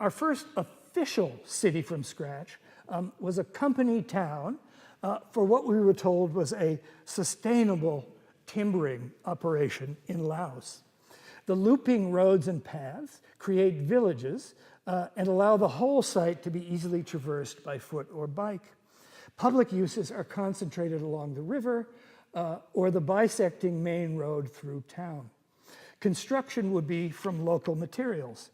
Our first official city from scratch was a company town for what we were told was a sustainable timbering operation in Laos. The looping roads and paths create villages and allow the whole site to be easily traversed by foot or bike. Public uses are concentrated along the river or the bisecting main road through town. Construction would be from local materials.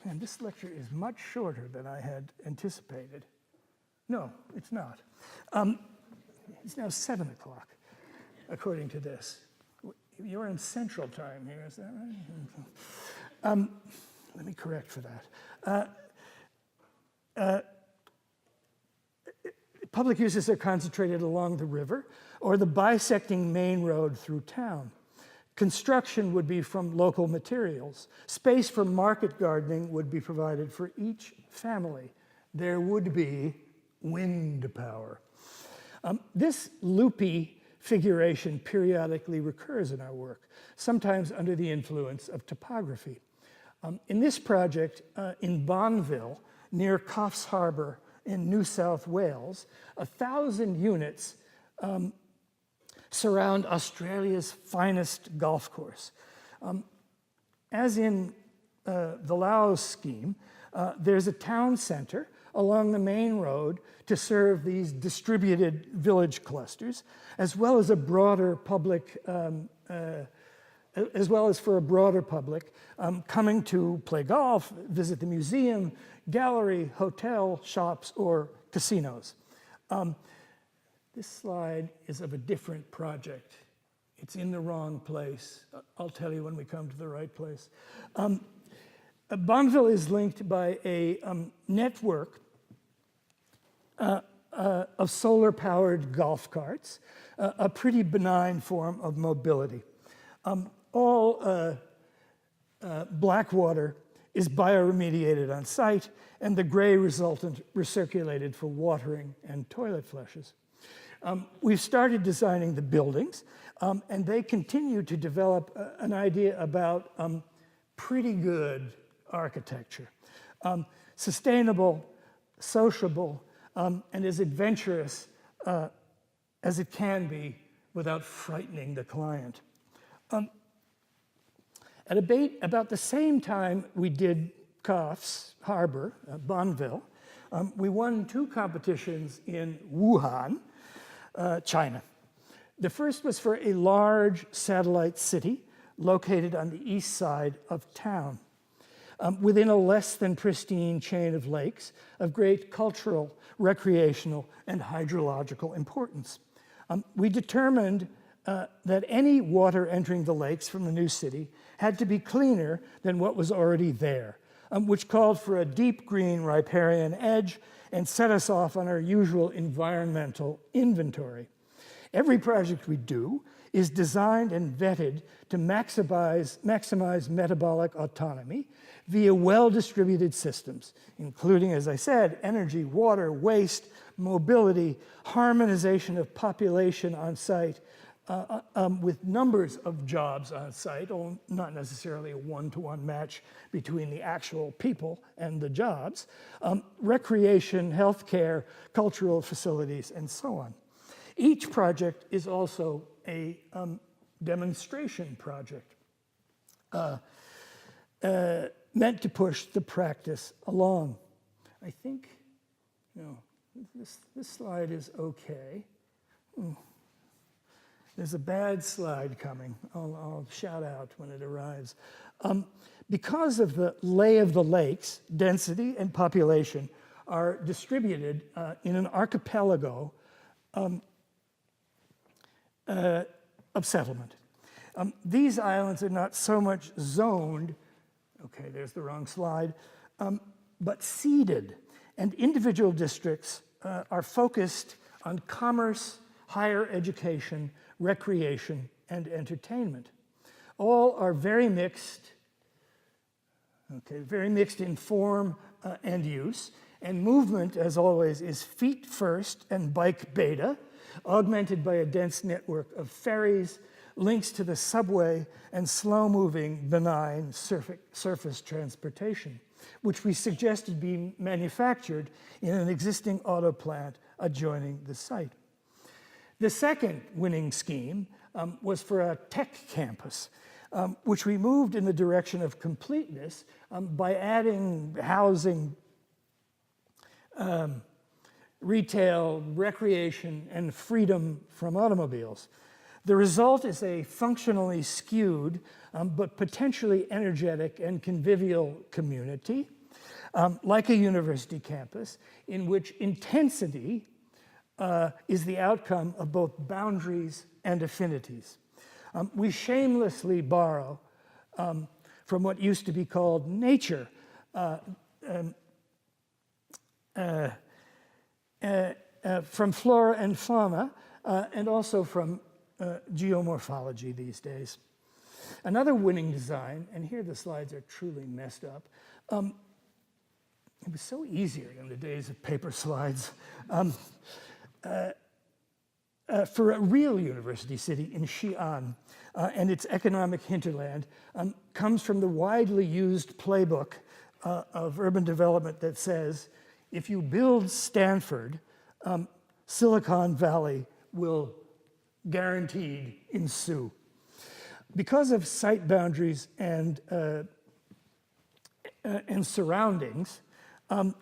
And this lecture is much shorter than I had anticipated. No, it's not. It's now 7 o'clock, according to this. You're in Central Time here, is that right? Let me correct for that. Public uses are concentrated along the river or the bisecting main road through town. Construction would be from local materials. Space for market gardening would be provided for each family. There would be wind power. This loopy figuration periodically recurs in our work, sometimes under the influence of topography. In this project in Bonneville, near Coffs Harbour in New South Wales, 1,000 units surround Australia's finest golf course. As in the Laos scheme, there's a town center along the main road to serve these distributed village clusters, as well as a broader public, as well as for a broader public coming to play golf, visit the museum, gallery, hotel, shops, or casinos. This slide is of a different project. It's in the wrong place. I'll tell you when we come to the right place. Bonneville is linked by a network of solar-powered golf carts, a pretty benign form of mobility. All black water is bioremediated on site, and the gray resultant recirculated for watering and toilet flushes. We've started designing the buildings, and they continue to develop an idea about pretty good architecture. Sustainable, sociable, and as adventurous as it can be without frightening the client. At about the same time we did Coffs Harbour, Bonneville, we won 2 competitions in Wuhan, China. The first was for a large satellite city located on the east side of town, within a less than pristine chain of lakes of great cultural, recreational, and hydrological importance. We determined that any water entering the lakes from the new city had to be cleaner than what was already there, which called for a deep green riparian edge and set us off on our usual environmental inventory. Every project we do is designed and vetted to maximize metabolic autonomy via well-distributed systems, including, as I said, energy, water, waste, mobility, harmonization of population on site, with numbers of jobs on site, not necessarily a one-to-one match between the actual people and the jobs, recreation, healthcare, cultural facilities, and so on. Each project is also a demonstration project meant to push the practice along. I think, no, this slide is okay. There's a bad slide coming. I'll shout out when it arrives. Because of the lay of the lakes, density and population are distributed in an archipelago of settlement. These islands are not so much zoned, okay, there's the wrong slide, but seeded, and individual districts are focused on commerce, higher education, recreation, and entertainment. All are very mixed, very mixed in form and use, and movement, as always, is feet first and bike beta, augmented by a dense network of ferries, links to the subway, and slow-moving, benign surface transportation, which we suggested be manufactured in an existing auto plant adjoining the site. The second winning scheme was for a tech campus, which we moved in the direction of completeness by adding housing, retail, recreation, and freedom from automobiles. The result is a functionally skewed, but potentially energetic and convivial community, like a university campus, in which intensity is the outcome of both boundaries and affinities. We shamelessly borrow from what used to be called nature, from Flora and Fauna, and also from Geomorphology these days. Another winning design, and here the slides are truly messed up. It was so easier in the days of paper slides. For a real university city in Xi'an and its economic hinterland comes from the widely used playbook of urban development that says, if you build Stanford, Silicon Valley will guaranteed ensue. Because of site boundaries and surroundings, I'm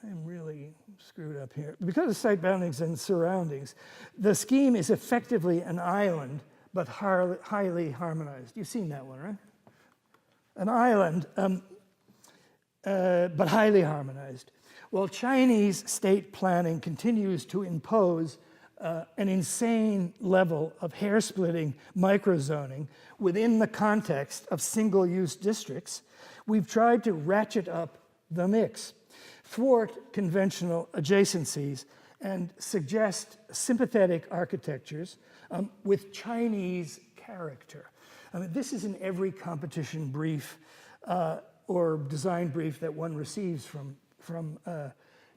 really screwed up here. Because of site boundaries and surroundings, the scheme is effectively an island, but highly harmonized. You've seen that one, right? An island, but highly harmonized. While Chinese state planning continues to impose an insane level of hair-splitting microzoning within the context of single-use districts, we've tried to ratchet up the mix, thwart conventional adjacencies, and suggest sympathetic architectures with Chinese character. I mean, this is in every competition brief or design brief that one receives from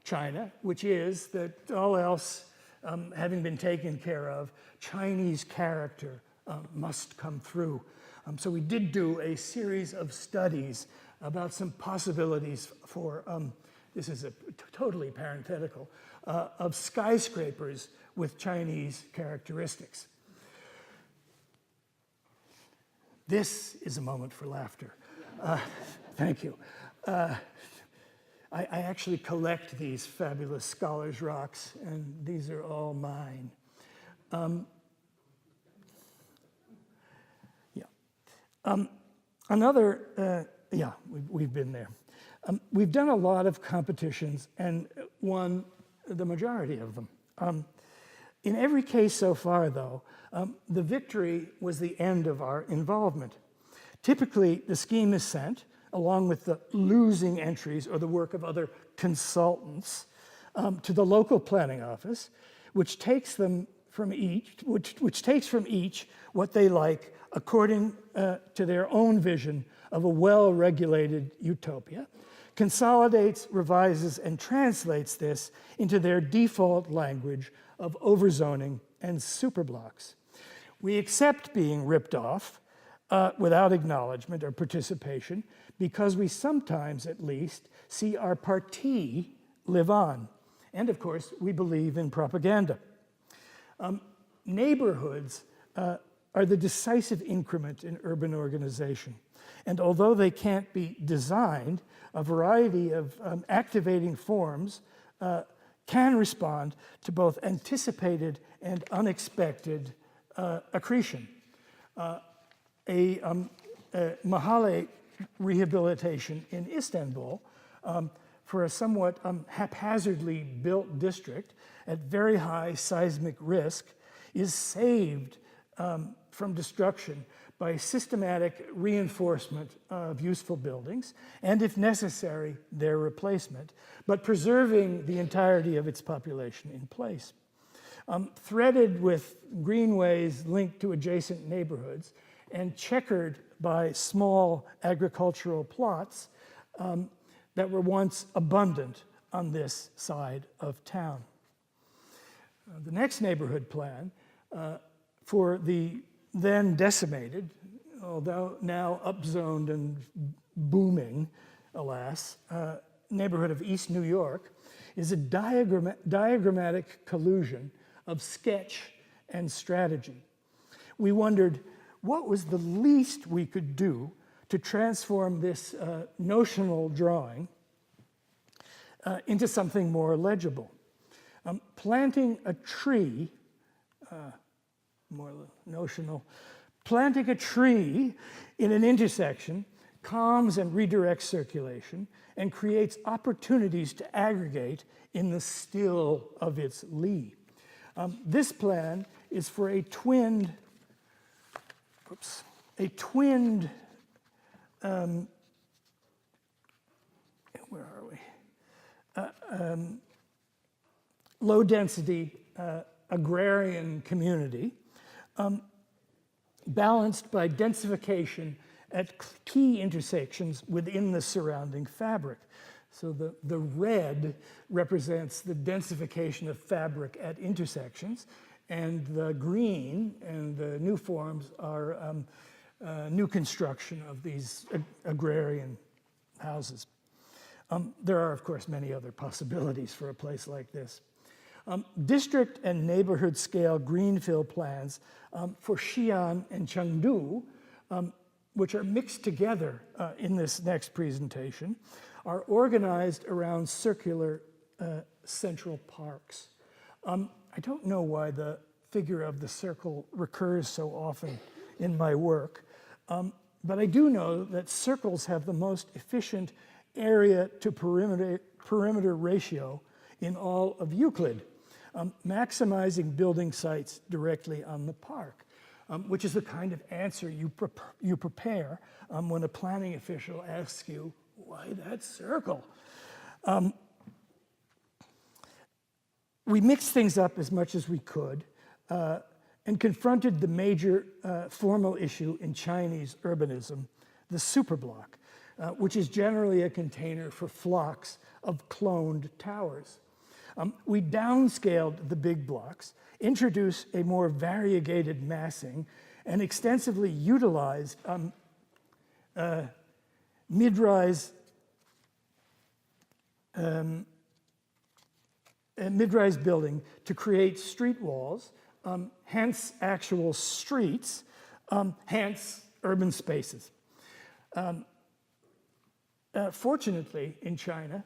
China, which is that all else having been taken care of, Chinese character must come through. So we did do a series of studies about some possibilities for, this is totally parenthetical, of skyscrapers with Chinese characteristics. This is a moment for laughter. Thank you. I actually collect these fabulous scholars' rocks, and these are all mine. We've been there. We've done a lot of competitions and won the majority of them. In every case so far, though, the victory was the end of our involvement. Typically, the scheme is sent, along with the losing entries or the work of other consultants, to the local planning office, which takes from each what they like according to their own vision of a well-regulated utopia, consolidates, revises, and translates this into their default language of overzoning and superblocks. We accept being ripped off without acknowledgement or participation because we sometimes, at least, see our parti live on. And of course, we believe in propaganda. Neighborhoods are the decisive increment in urban organization. And although they can't be designed, a variety of activating forms can respond to both anticipated and unexpected accretion. A MAA rehabilitation in Istanbul for a somewhat haphazardly built district at very high seismic risk is saved from destruction by systematic reinforcement of useful buildings, and if necessary, their replacement, but preserving the entirety of its population in place. Threaded with greenways linked to adjacent neighborhoods and checkered by small agricultural plots that were once abundant on this side of town. The next neighborhood plan for the then decimated, although now upzoned and booming, alas, neighborhood of East New York is a diagrammatic collusion of sketch and strategy. We wondered what was the least we could do to transform this notional drawing into something more legible. Planting a tree, more notional, planting a tree in an intersection calms and redirects circulation and creates opportunities to aggregate in the still of its lee. This plan is for a twinned, where are we? low-density agrarian community, balanced by densification at key intersections within the surrounding fabric. So the red represents the densification of fabric at intersections, and the green and the new forms are new construction of these agrarian houses. There are, of course, many other possibilities for a place like this. District and neighborhood scale greenfill plans for Xi'an and Chengdu, which are mixed together in this next presentation, are organized around circular central parks. I don't know why the figure of the circle recurs so often in my work, but I do know that circles have the most efficient area to perimeter ratio in all of Euclid, maximizing building sites directly on the park, which is the kind of answer you prepare when a planning official asks you, why that circle? We mixed things up as much as we could and confronted the major formal issue in Chinese urbanism, the superblock, which is generally a container for flocks of cloned towers. We downscaled the big blocks, introduced a more variegated massing, and extensively utilized mid-rise building to create street walls, hence actual streets, hence urban spaces. Fortunately, in China,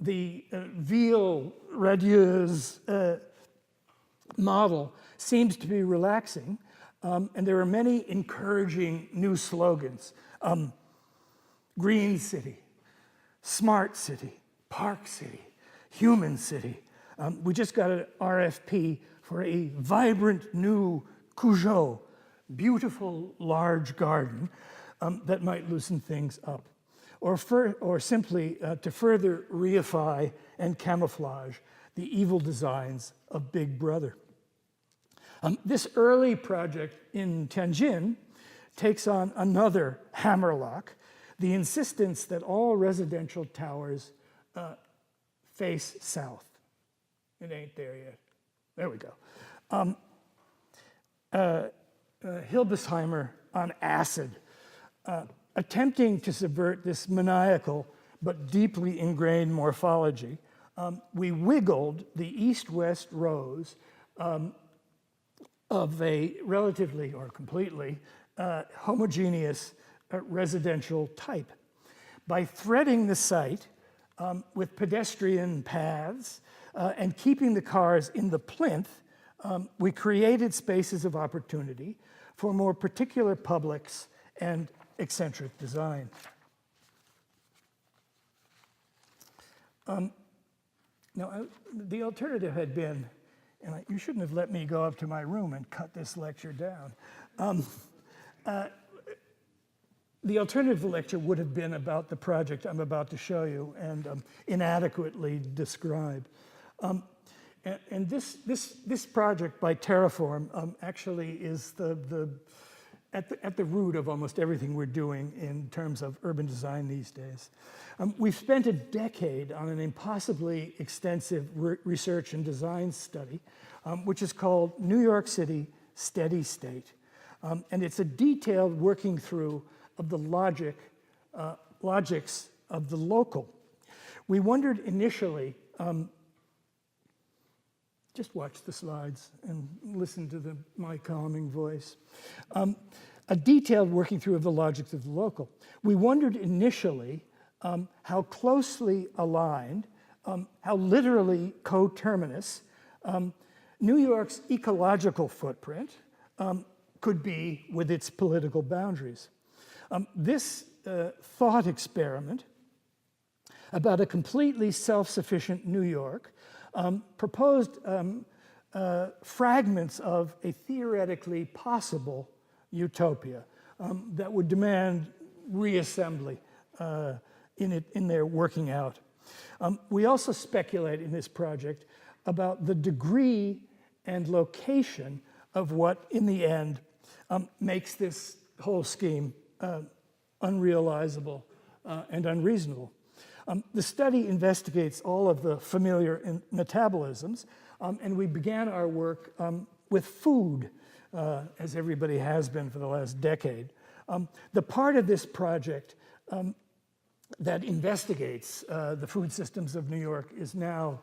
the Ville-Radieuse model seems to be relaxing, and there are many encouraging new slogans. Green city, smart city, park city, human city. We just got an RFP for a vibrant new Cuzhou, beautiful large garden that might loosen things up, or simply to further reify and camouflage the evil designs of Big Brother. This early project in Tianjin takes on another hammerlock, the insistence that all residential towers face south. It ain't there yet. There we go. Hilbesheimer on acid, attempting to subvert this maniacal but deeply ingrained morphology. We wiggled the east-west rows of a relatively or completely homogeneous residential type. By threading the site with pedestrian paths and keeping the cars in the plinth, we created spaces of opportunity for more particular publics and eccentric design. Now, the alternative had been, and you shouldn't have let me go up to my room and cut this lecture down. The alternative lecture would have been about the project I'm about to show you and inadequately describe. And this project by Terraform actually is at the root of almost everything we're doing in terms of urban design these days. We've spent a decade on an impossibly extensive research and design study, which is called New York City Steady State. And it's a detailed working through of the logics of the local. We wondered initially, just watch the slides and listen to my calming voice. A detailed working through of the logics of the local. We wondered initially how closely aligned, how literally coterminous New York's ecological footprint could be with its political boundaries. This thought experiment about a completely self-sufficient New York proposed fragments of a theoretically possible utopia that would demand reassembly in their working out. We also speculate in this project about the degree and location of what, in the end, makes this whole scheme unrealizable and unreasonable. The study investigates all of the familiar metabolisms, and we began our work with food, as everybody has been for the last decade. The part of this project that investigates the food systems of New York is now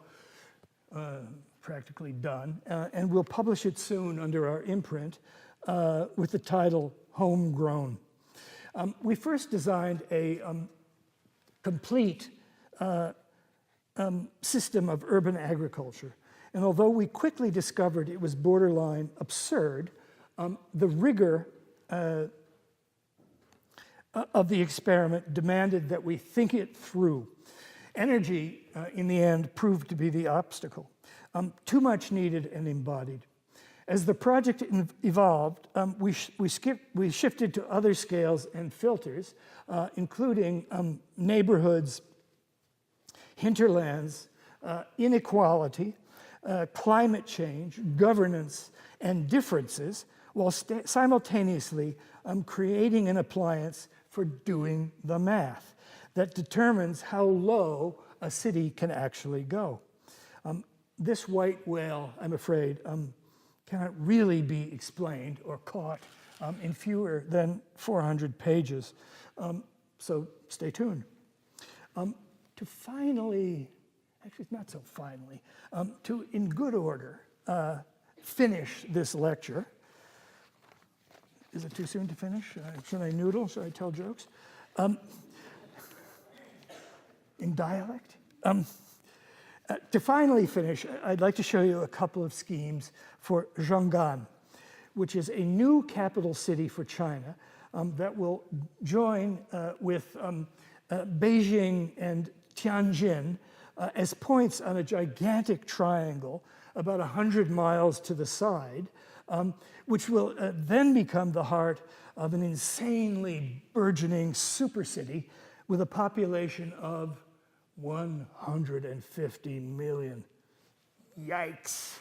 practically done, and we'll publish it soon under our imprint with the title Homegrown. We first designed a complete system of urban agriculture, and although we quickly discovered it was borderline absurd, the rigor of the experiment demanded that we think it through. Energy, in the end, proved to be the obstacle. Too much needed and embodied. As the project evolved, we shifted to other scales and filters, including neighborhoods, hinterlands, inequality, climate change, governance, and differences, while simultaneously creating an appliance for doing the math that determines how low a city can actually go. This white whale, I'm afraid, cannot really be explained or caught in fewer than 400 pages. So stay tuned. To finally, actually not so finally, to in good order finish this lecture. Is it too soon to finish? Should I noodle? Should I tell jokes? In dialect? To finally finish, I'd like to show you a couple of schemes for Zhonggan, which is a new capital city for China that will join with Beijing and Tianjin as points on a gigantic triangle about 100 miles to the side, which will then become the heart of an insanely burgeoning supercity with a population of 150 million. Yikes.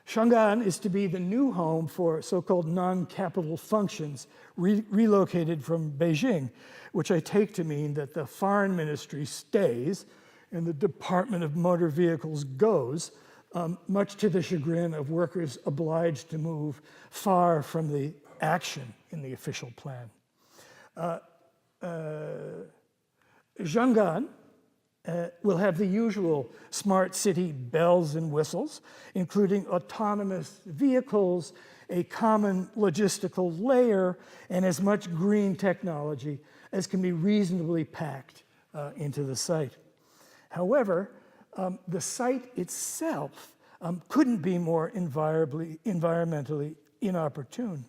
Zhonggan is to be the new home for so-called non-capital functions relocated from Beijing, which I take to mean that the Foreign Ministry stays and the Department of Motor Vehicles goes, much to the chagrin of workers obliged to move far from the action in the official plan. Zhonggan will have the usual smart city bells and whistles, including autonomous vehicles, a common logistical layer, and as much green technology as can be reasonably packed into the site. However, the site itself couldn't be more environmentally inopportune.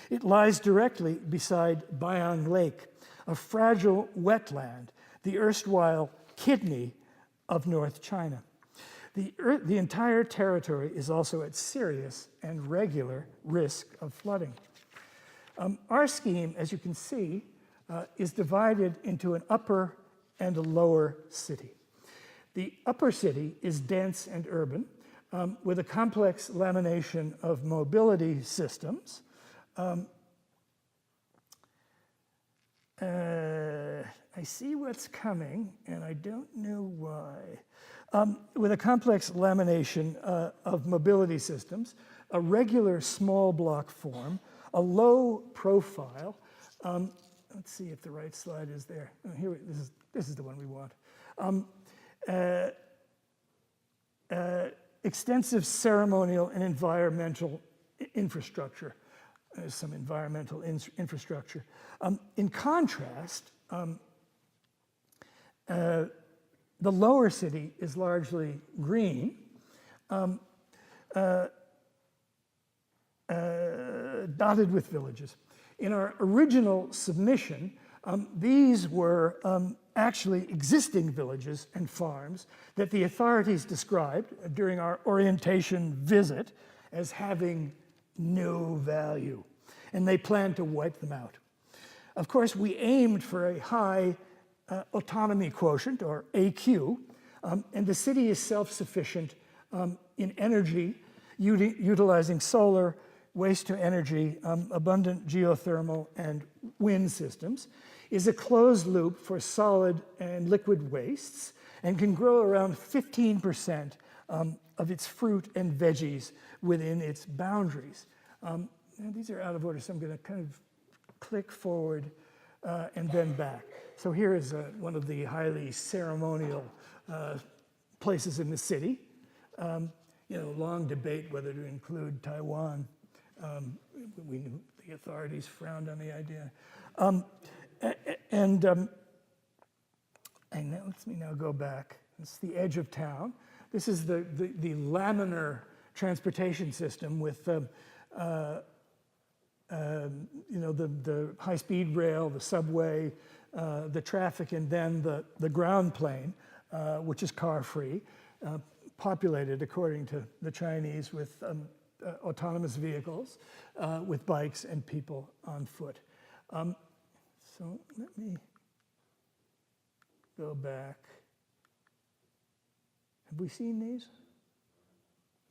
It lies directly beside Baiyang Lake, a fragile wetland, the erstwhile kidney of North China. The entire territory is also at serious and regular risk of flooding. Our scheme, as you can see, is divided into an upper and a lower city. The upper city is dense and urban, with a complex lamination of mobility systems. I see what's coming, and I don't know why. With a complex lamination of mobility systems, a regular small block form, a low profile. Let's see if the right slide is there. Oh, here, this is the one we want. Extensive ceremonial and environmental infrastructure. There's some environmental infrastructure. In contrast, the lower city is largely green, dotted with villages. In our original submission, these were actually existing villages and farms that the authorities described during our orientation visit as having no value, and they planned to wipe them out. Of course, we aimed for a high autonomy quotient, or AQ, and the city is self-sufficient in energy, utilizing solar, waste-to-energy, abundant geothermal, and wind systems, is a closed loop for solid and liquid wastes, and can grow around 15% of its fruit and veggies within its boundaries. And these are out of order, so I'm going to kind of click forward and then back. So here is one of the highly ceremonial places in the city. Long debate whether to include Taiwan. We knew the authorities frowned on the idea. And now, let me now go back. It's the edge of town. This is the laminar transportation system with the high-speed rail, the subway, the traffic, and then the ground plane, which is car-free, populated, according to the Chinese, with autonomous vehicles, with bikes and people on foot. So let me go back. Have we seen these?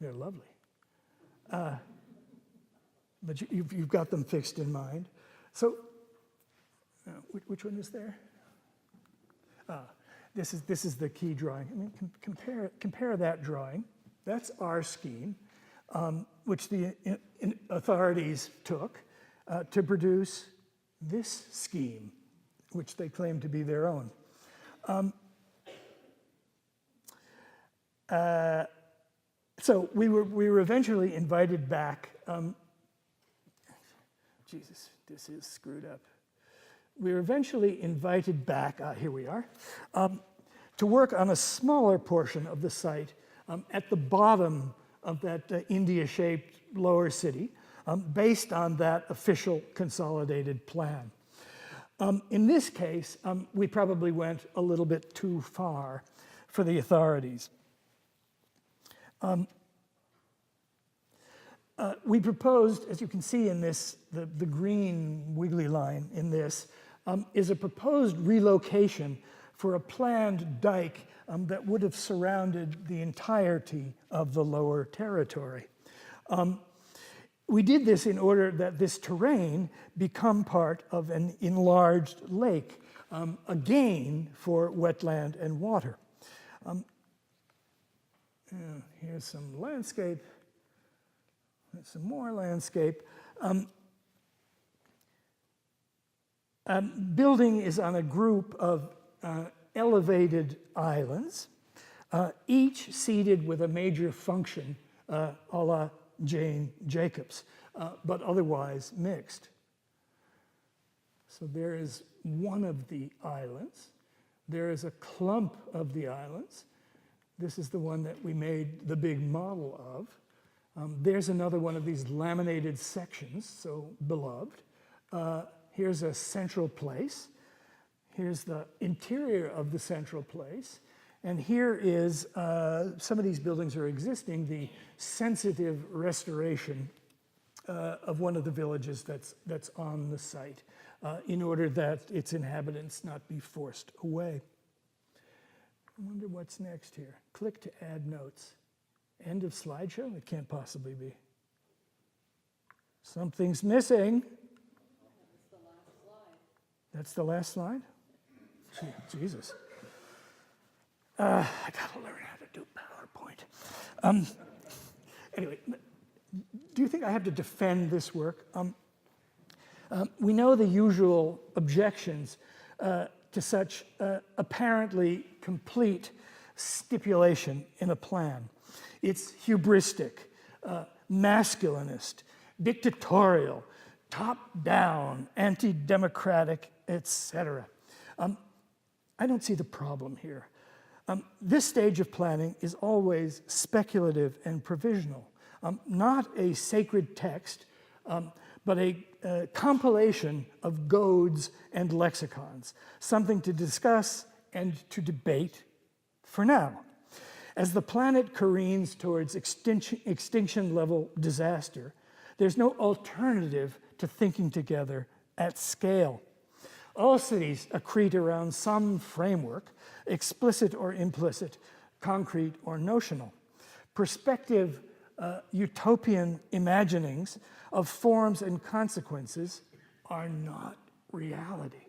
They're lovely. But you've got them fixed in mind. So, which one is there? This is the key drawing. I mean, compare that drawing. That's our scheme, which the authorities took to produce this scheme, which they claim to be their own. So we were eventually invited back. Jesus, this is screwed up. We were eventually invited back, here we are, to work on a smaller portion of the site at the bottom of that India-shaped lower city, based on that official consolidated plan. In this case, we probably went a little bit too far for the authorities. We proposed, as you can see in this, the green wiggly line in this, is a proposed relocation for a planned dike that would have surrounded the entirety of the lower territory. We did this in order that this terrain become part of an enlarged lake, a gain for wetland and water. Here's some landscape. There's some more landscape. Building is on a group of elevated islands, each seeded with a major function, a la Jane Jacobs, but otherwise mixed. So there is one of the islands. There is a clump of the islands. This is the one that we made the big model of. There's another one of these laminated sections, so beloved. Here's a central place. Here's the interior of the central place. And here is, some of these buildings are existing, the sensitive restoration of one of the villages that's on the site, in order that its inhabitants not be forced away. I wonder what's next here. Click to add notes. End of slideshow? It can't possibly be. Something's missing. That's the last slide? Jesus. I gotta learn how to do PowerPoint. Anyway, do you think I have to defend this work? We know the usual objections to such apparently complete stipulation in a plan. It's hubristic, masculinist, dictatorial, top-down, anti-democratic, etc. I don't see the problem here. This stage of planning is always speculative and provisional, not a sacred text, but a compilation of goads and lexicons, something to discuss and to debate for now. As the planet careens towards extinction-level disaster, there's no alternative to thinking together at scale. All cities accrete around some framework, explicit or implicit, concrete or notional. Prospective utopian imaginings of forms and consequences are not reality.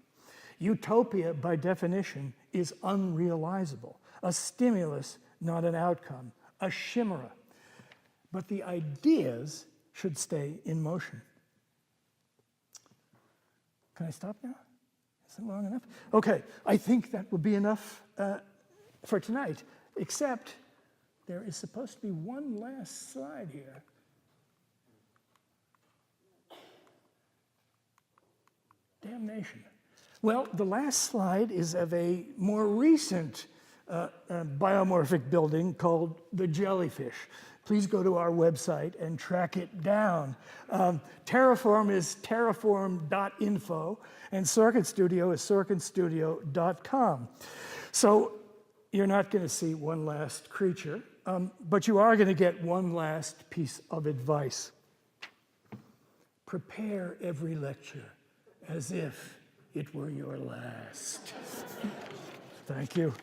Utopia, by definition, is unrealizable, a stimulus, not an outcome, a chimera. But the ideas should stay in motion. Can I stop now? Is it long enough? Okay, I think that will be enough for tonight, except there is supposed to be one last slide here. Damnation. Well, the last slide is of a more recent biomorphic building called the Jellyfish. Please go to our website and track it down. Terraform is terraform.info, and Sorkin Studio is sorkinstudio.com. So you're not going to see one last creature, but you are going to get one last piece of advice. Prepare every lecture as if it were your last. Thank you.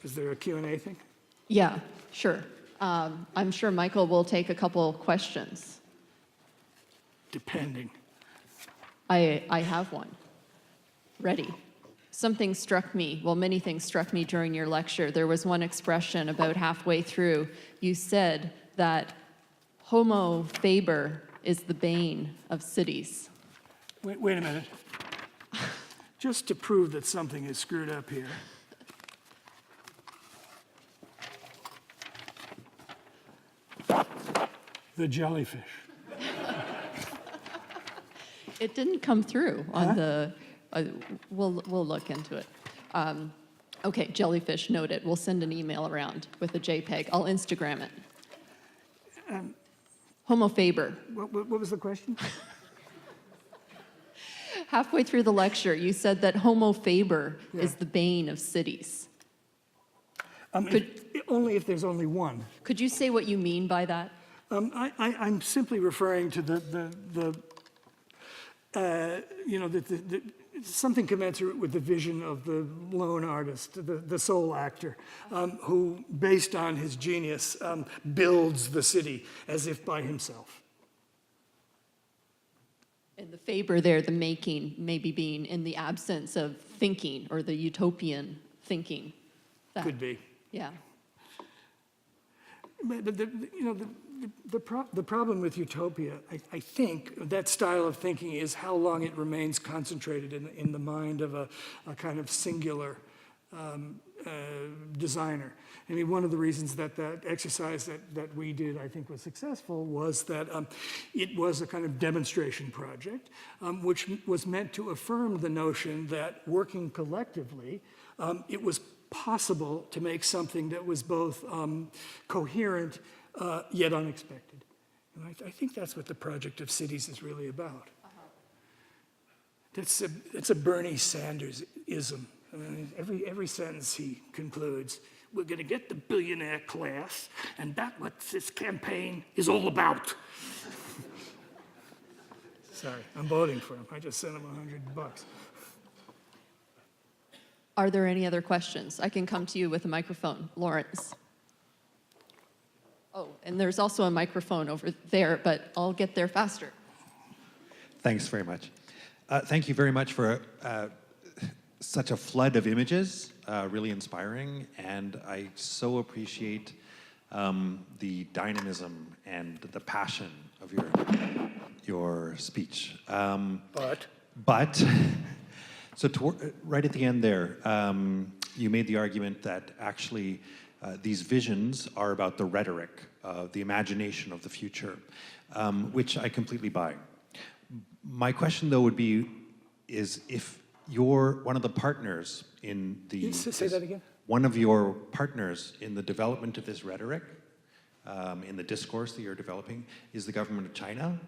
Is there a Q&A thing? Yeah, sure. I'm sure Michael will take a couple questions. Depending. I have one. Ready. Something struck me, well, many things struck me during your lecture. There was one expression about halfway through. You said that Homo faber is the bane of cities. Wait a minute. Just to prove that something is screwed up here. The jellyfish. It didn't come through on the, we'll look into it. Okay, jellyfish, noted. We'll send an email around with a JPEG. I'll Instagram it. Homo faber. What was the question? Halfway through the lecture, you said that Homo faber is the bane of cities. Only if there's only one. Could you say what you mean by that? I'm simply referring to something commensurate with the vision of the lone artist, the sole actor, who, based on his genius, builds the city as if by himself. And the faber there, the making, maybe being in the absence of thinking or the utopian thinking. Could be. Yeah. But the problem with utopia, I think, that style of thinking is how long it remains concentrated in the mind of a kind of singular designer. I mean, one of the reasons that exercise that we did, I think, was successful was that it was a kind of demonstration project, which was meant to affirm the notion that working collectively, it was possible to make something that was both coherent yet unexpected. And I think that's what the project of cities is really about. It's a Bernie Sanders-ism. I mean, every sentence he concludes, we're going to get the billionaire class, and that's what this campaign is all about. Sorry, I'm voting for him. I just sent him $100. Are there any other questions? I can come to you with a microphone. Lawrence. Oh, and there's also a microphone over there, but I'll get there faster. Thanks very much. Thank you very much for such a flood of images, really inspiring, and I so appreciate the dynamism and the passion of your speech. But so right at the end there, you made the argument that actually these visions are about the rhetoric, the imagination of the future, which I completely buy. My question, though, would be, is if you're one of the partners in the... Say that again? One of your partners in the development of this rhetoric, in the discourse that you're developing, is the government of China.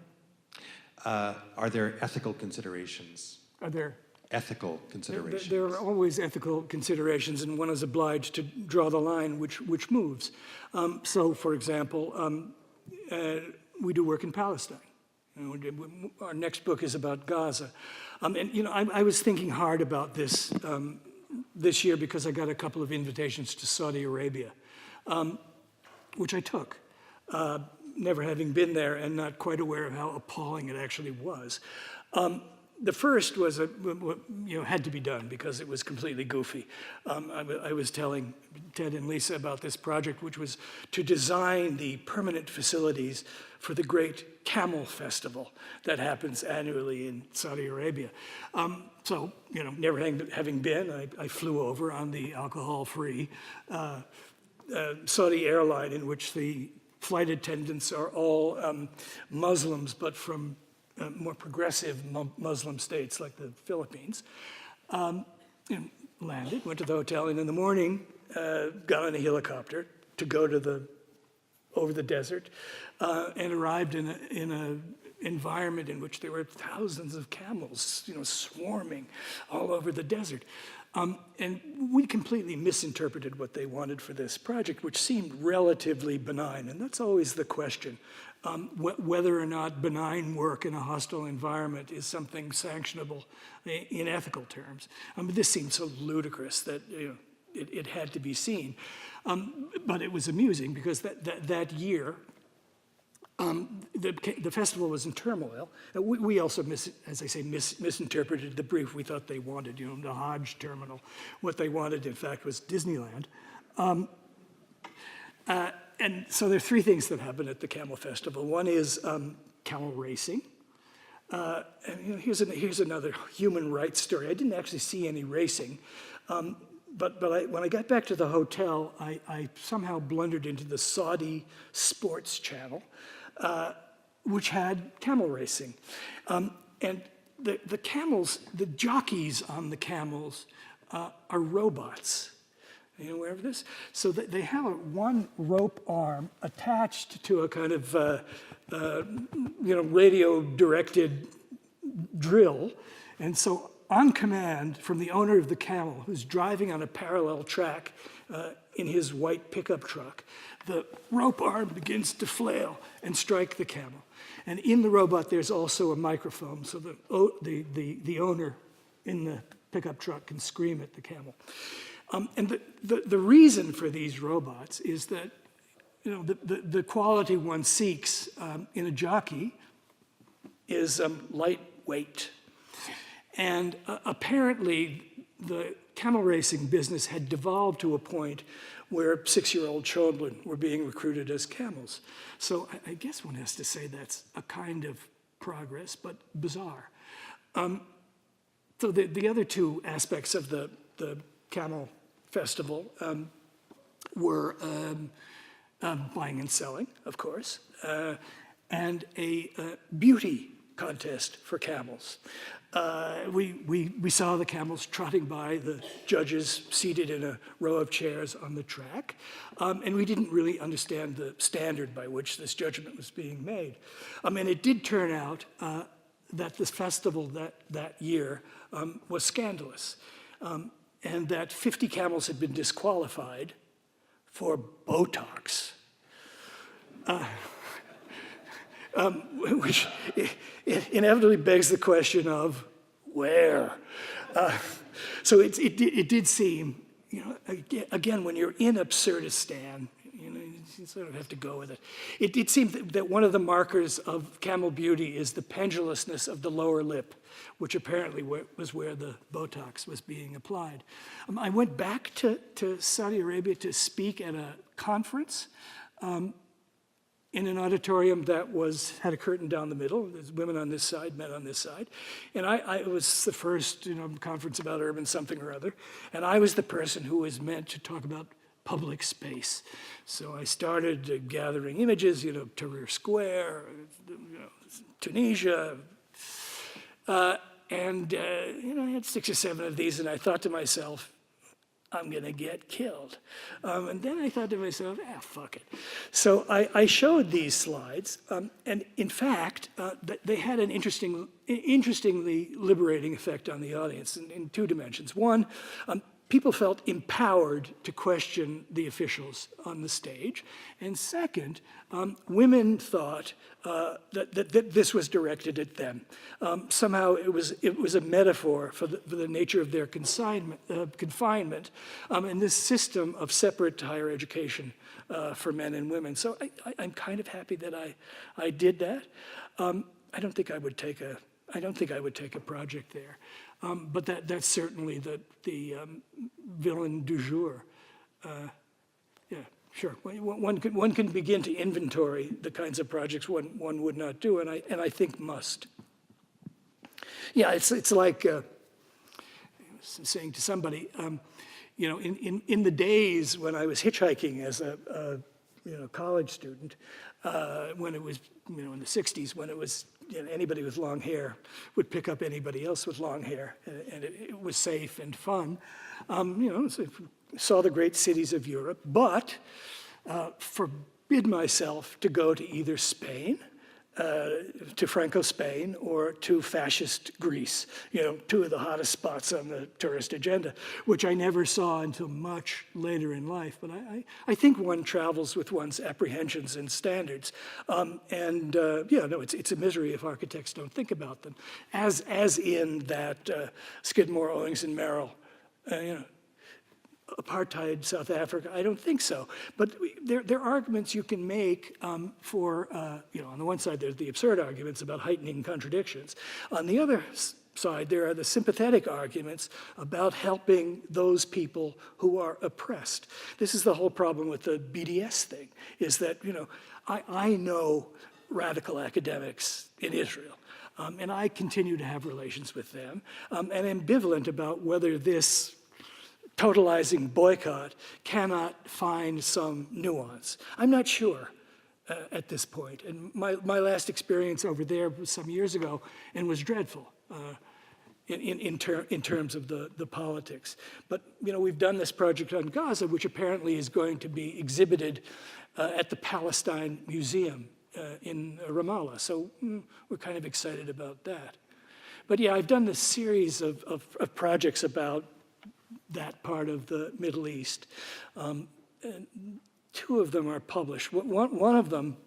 Are there ethical considerations? Are there ethical considerations? There are always ethical considerations, and one is obliged to draw the line which moves. So, for example, we do work in Palestine. Our next book is about Gaza. And I was thinking hard about this this year because I got a couple of invitations to Saudi Arabia, which I took, never having been there and not quite aware of how appalling it actually was. The first was, had to be done because it was completely goofy. I was telling Ted and Lisa about this project, which was to design the permanent facilities for the great Camel Festival that happens annually in Saudi Arabia. So, never having been, I flew over on the alcohol-free Saudi airline in which the flight attendants are all Muslims, but from more progressive Muslim states like the Philippines. Landed, went to the hotel, and in the morning got on a helicopter to go to over the desert, and arrived in an environment in which there were thousands of camels, swarming all over the desert. And we completely misinterpreted what they wanted for this project, which seemed relatively benign. And that's always the question, whether or not benign work in a hostile environment is something sanctionable in ethical terms. This seemed so ludicrous that it had to be seen. But it was amusing because that year, the festival was in turmoil. We also, misinterpreted the brief. We thought they wanted, the Hajj terminal. What they wanted, in fact, was Disneyland. And so there are three things that happen at the Camel Festival. One is camel racing. And here's another human rights story. I didn't actually see any racing. But when I got back to the hotel, I somehow blundered into the Saudi Sports Channel, which had camel racing. And the camels, the jockeys on the camels are robots. Are you aware of this? So they have one rope arm attached to a kind of radio-directed drill. And so on command from the owner of the camel, who's driving on a parallel track in his white pickup truck, the rope arm begins to flail and strike the camel. And in the robot, there's also a microphone, so the owner in the pickup truck can scream at the camel. And the reason for these robots is that the quality one seeks in a jockey is lightweight. And apparently, the camel racing business had devolved to a point where 6-year-old children were being recruited as camels. So I guess one has to say that's a kind of progress, but bizarre. So the other two aspects of the Camel Festival were buying and selling, of course, and a beauty contest for camels. We saw the camels trotting by, the judges seated in a row of chairs on the track, and we didn't really understand the standard by which this judgment was being made. And it did turn out that this festival that year was scandalous, and that 50 camels had been disqualified for Botox. Which inevitably begs the question of where. So it did seem, again, when you're in Absurdistan, you sort of have to go with it. It seemed that one of the markers of camel beauty is the pendulousness of the lower lip, which apparently was where the Botox was being applied. I went back to Saudi Arabia to speak at a conference in an auditorium that had a curtain down the middle. There's women on this side, men on this side. And it was the first conference about urban something or other. And I was the person who was meant to talk about public space. So I started gathering images, Tahrir Square, Tunisia. And I had 6 or 7 of these, and I thought to myself, I'm going to get killed. And then I thought to myself, fuck it. So I showed these slides, and in fact, they had an interestingly liberating effect on the audience in two dimensions. One, people felt empowered to question the officials on the stage. And second, women thought that this was directed at them. Somehow it was a metaphor for the nature of their confinement and this system of separate higher education for men and women. So I'm kind of happy that I did that. I don't think I would take a project there. But that's certainly the villain du jour. Yeah, sure. One can begin to inventory the kinds of projects one would not do, and I think must. Yeah, it's like I was saying to somebody, you know, in the days when I was hitchhiking as a college student, when it was, you know, in the 60s, when it was, you know, anybody with long hair would pick up anybody else with long hair, and it was safe and fun. You know, so saw the great cities of Europe, but forbid myself to go to either Spain, to Franco Spain, or to fascist Greece, you know, two of the hottest spots on the tourist agenda, which I never saw until much later in life. But I think one travels with one's apprehensions and standards. Yeah, no, it's a misery if architects don't think about them. As in that Skidmore, Owings and Merrill, you know, apartheid South Africa, I don't think so. But there are arguments you can make for, you know, on the one side there's the absurd arguments about heightening contradictions. On the other side, there are the sympathetic arguments about helping those people who are oppressed. This is the whole problem with the BDS thing, is that, you know, I know radical academics in Israel. And I continue to have relations with them, and ambivalent about whether this totalizing boycott cannot find some nuance. I'm not sure at this point. And my last experience over there was some years ago and was dreadful in terms of the politics. But, you know, we've done this project on Gaza, which apparently is going to be exhibited at the Palestine Museum in Ramallah. So we're kind of excited about that. But yeah, I've done this series of projects about that part of the Middle East. And two of them are published. One of them,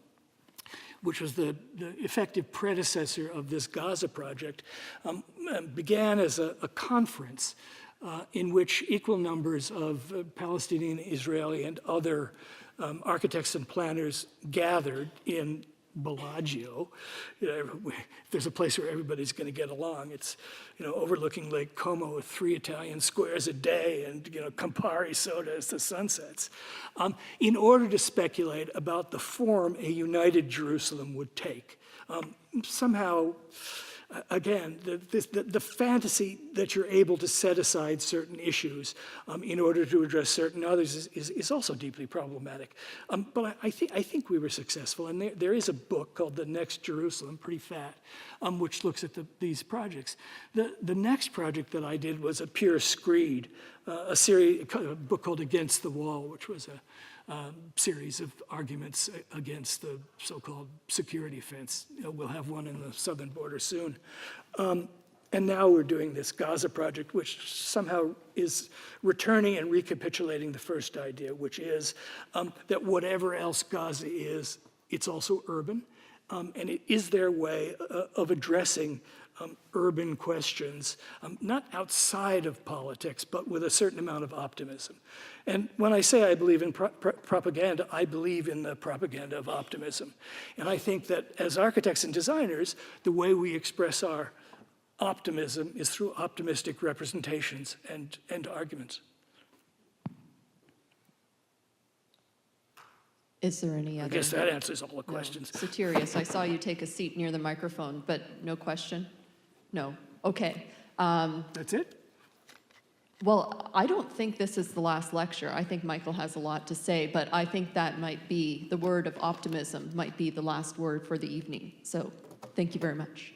which was the effective predecessor of this Gaza project, began as a conference in which equal numbers of Palestinian, Israeli, and other architects and planners gathered in Bellagio. You know, if there's a place where everybody's going to get along, it's, you know, overlooking Lake Como with 3 Italian squares a day and, you know, Campari soda as the sun sets, in order to speculate about the form a united Jerusalem would take. Somehow, again, the fantasy that you're able to set aside certain issues in order to address certain others is also deeply problematic. But I think we were successful, and there is a book called The Next Jerusalem, pretty fat, which looks at these projects. The next project that I did was a pure screed, a book called Against the Wall, which was a series of arguments against the so-called security fence. You know, we'll have one in the southern border soon. And now we're doing this Gaza project, which somehow is returning and recapitulating the first idea, which is that whatever else Gaza is, it's also urban. And it is their way of addressing urban questions, not outside of politics, but with a certain amount of optimism. And when I say I believe in propaganda, I believe in the propaganda of optimism. And I think that as architects and designers, the way we express our optimism is through optimistic representations and arguments. Is there any other? I guess that answers all the questions. No. Satirius, I saw you take a seat near the microphone, but no question? No. Okay. That's it? Well, I don't think this is the last lecture. I think Michael has a lot to say, but I think that might be, the word of optimism might be the last word for the evening. So thank you very much.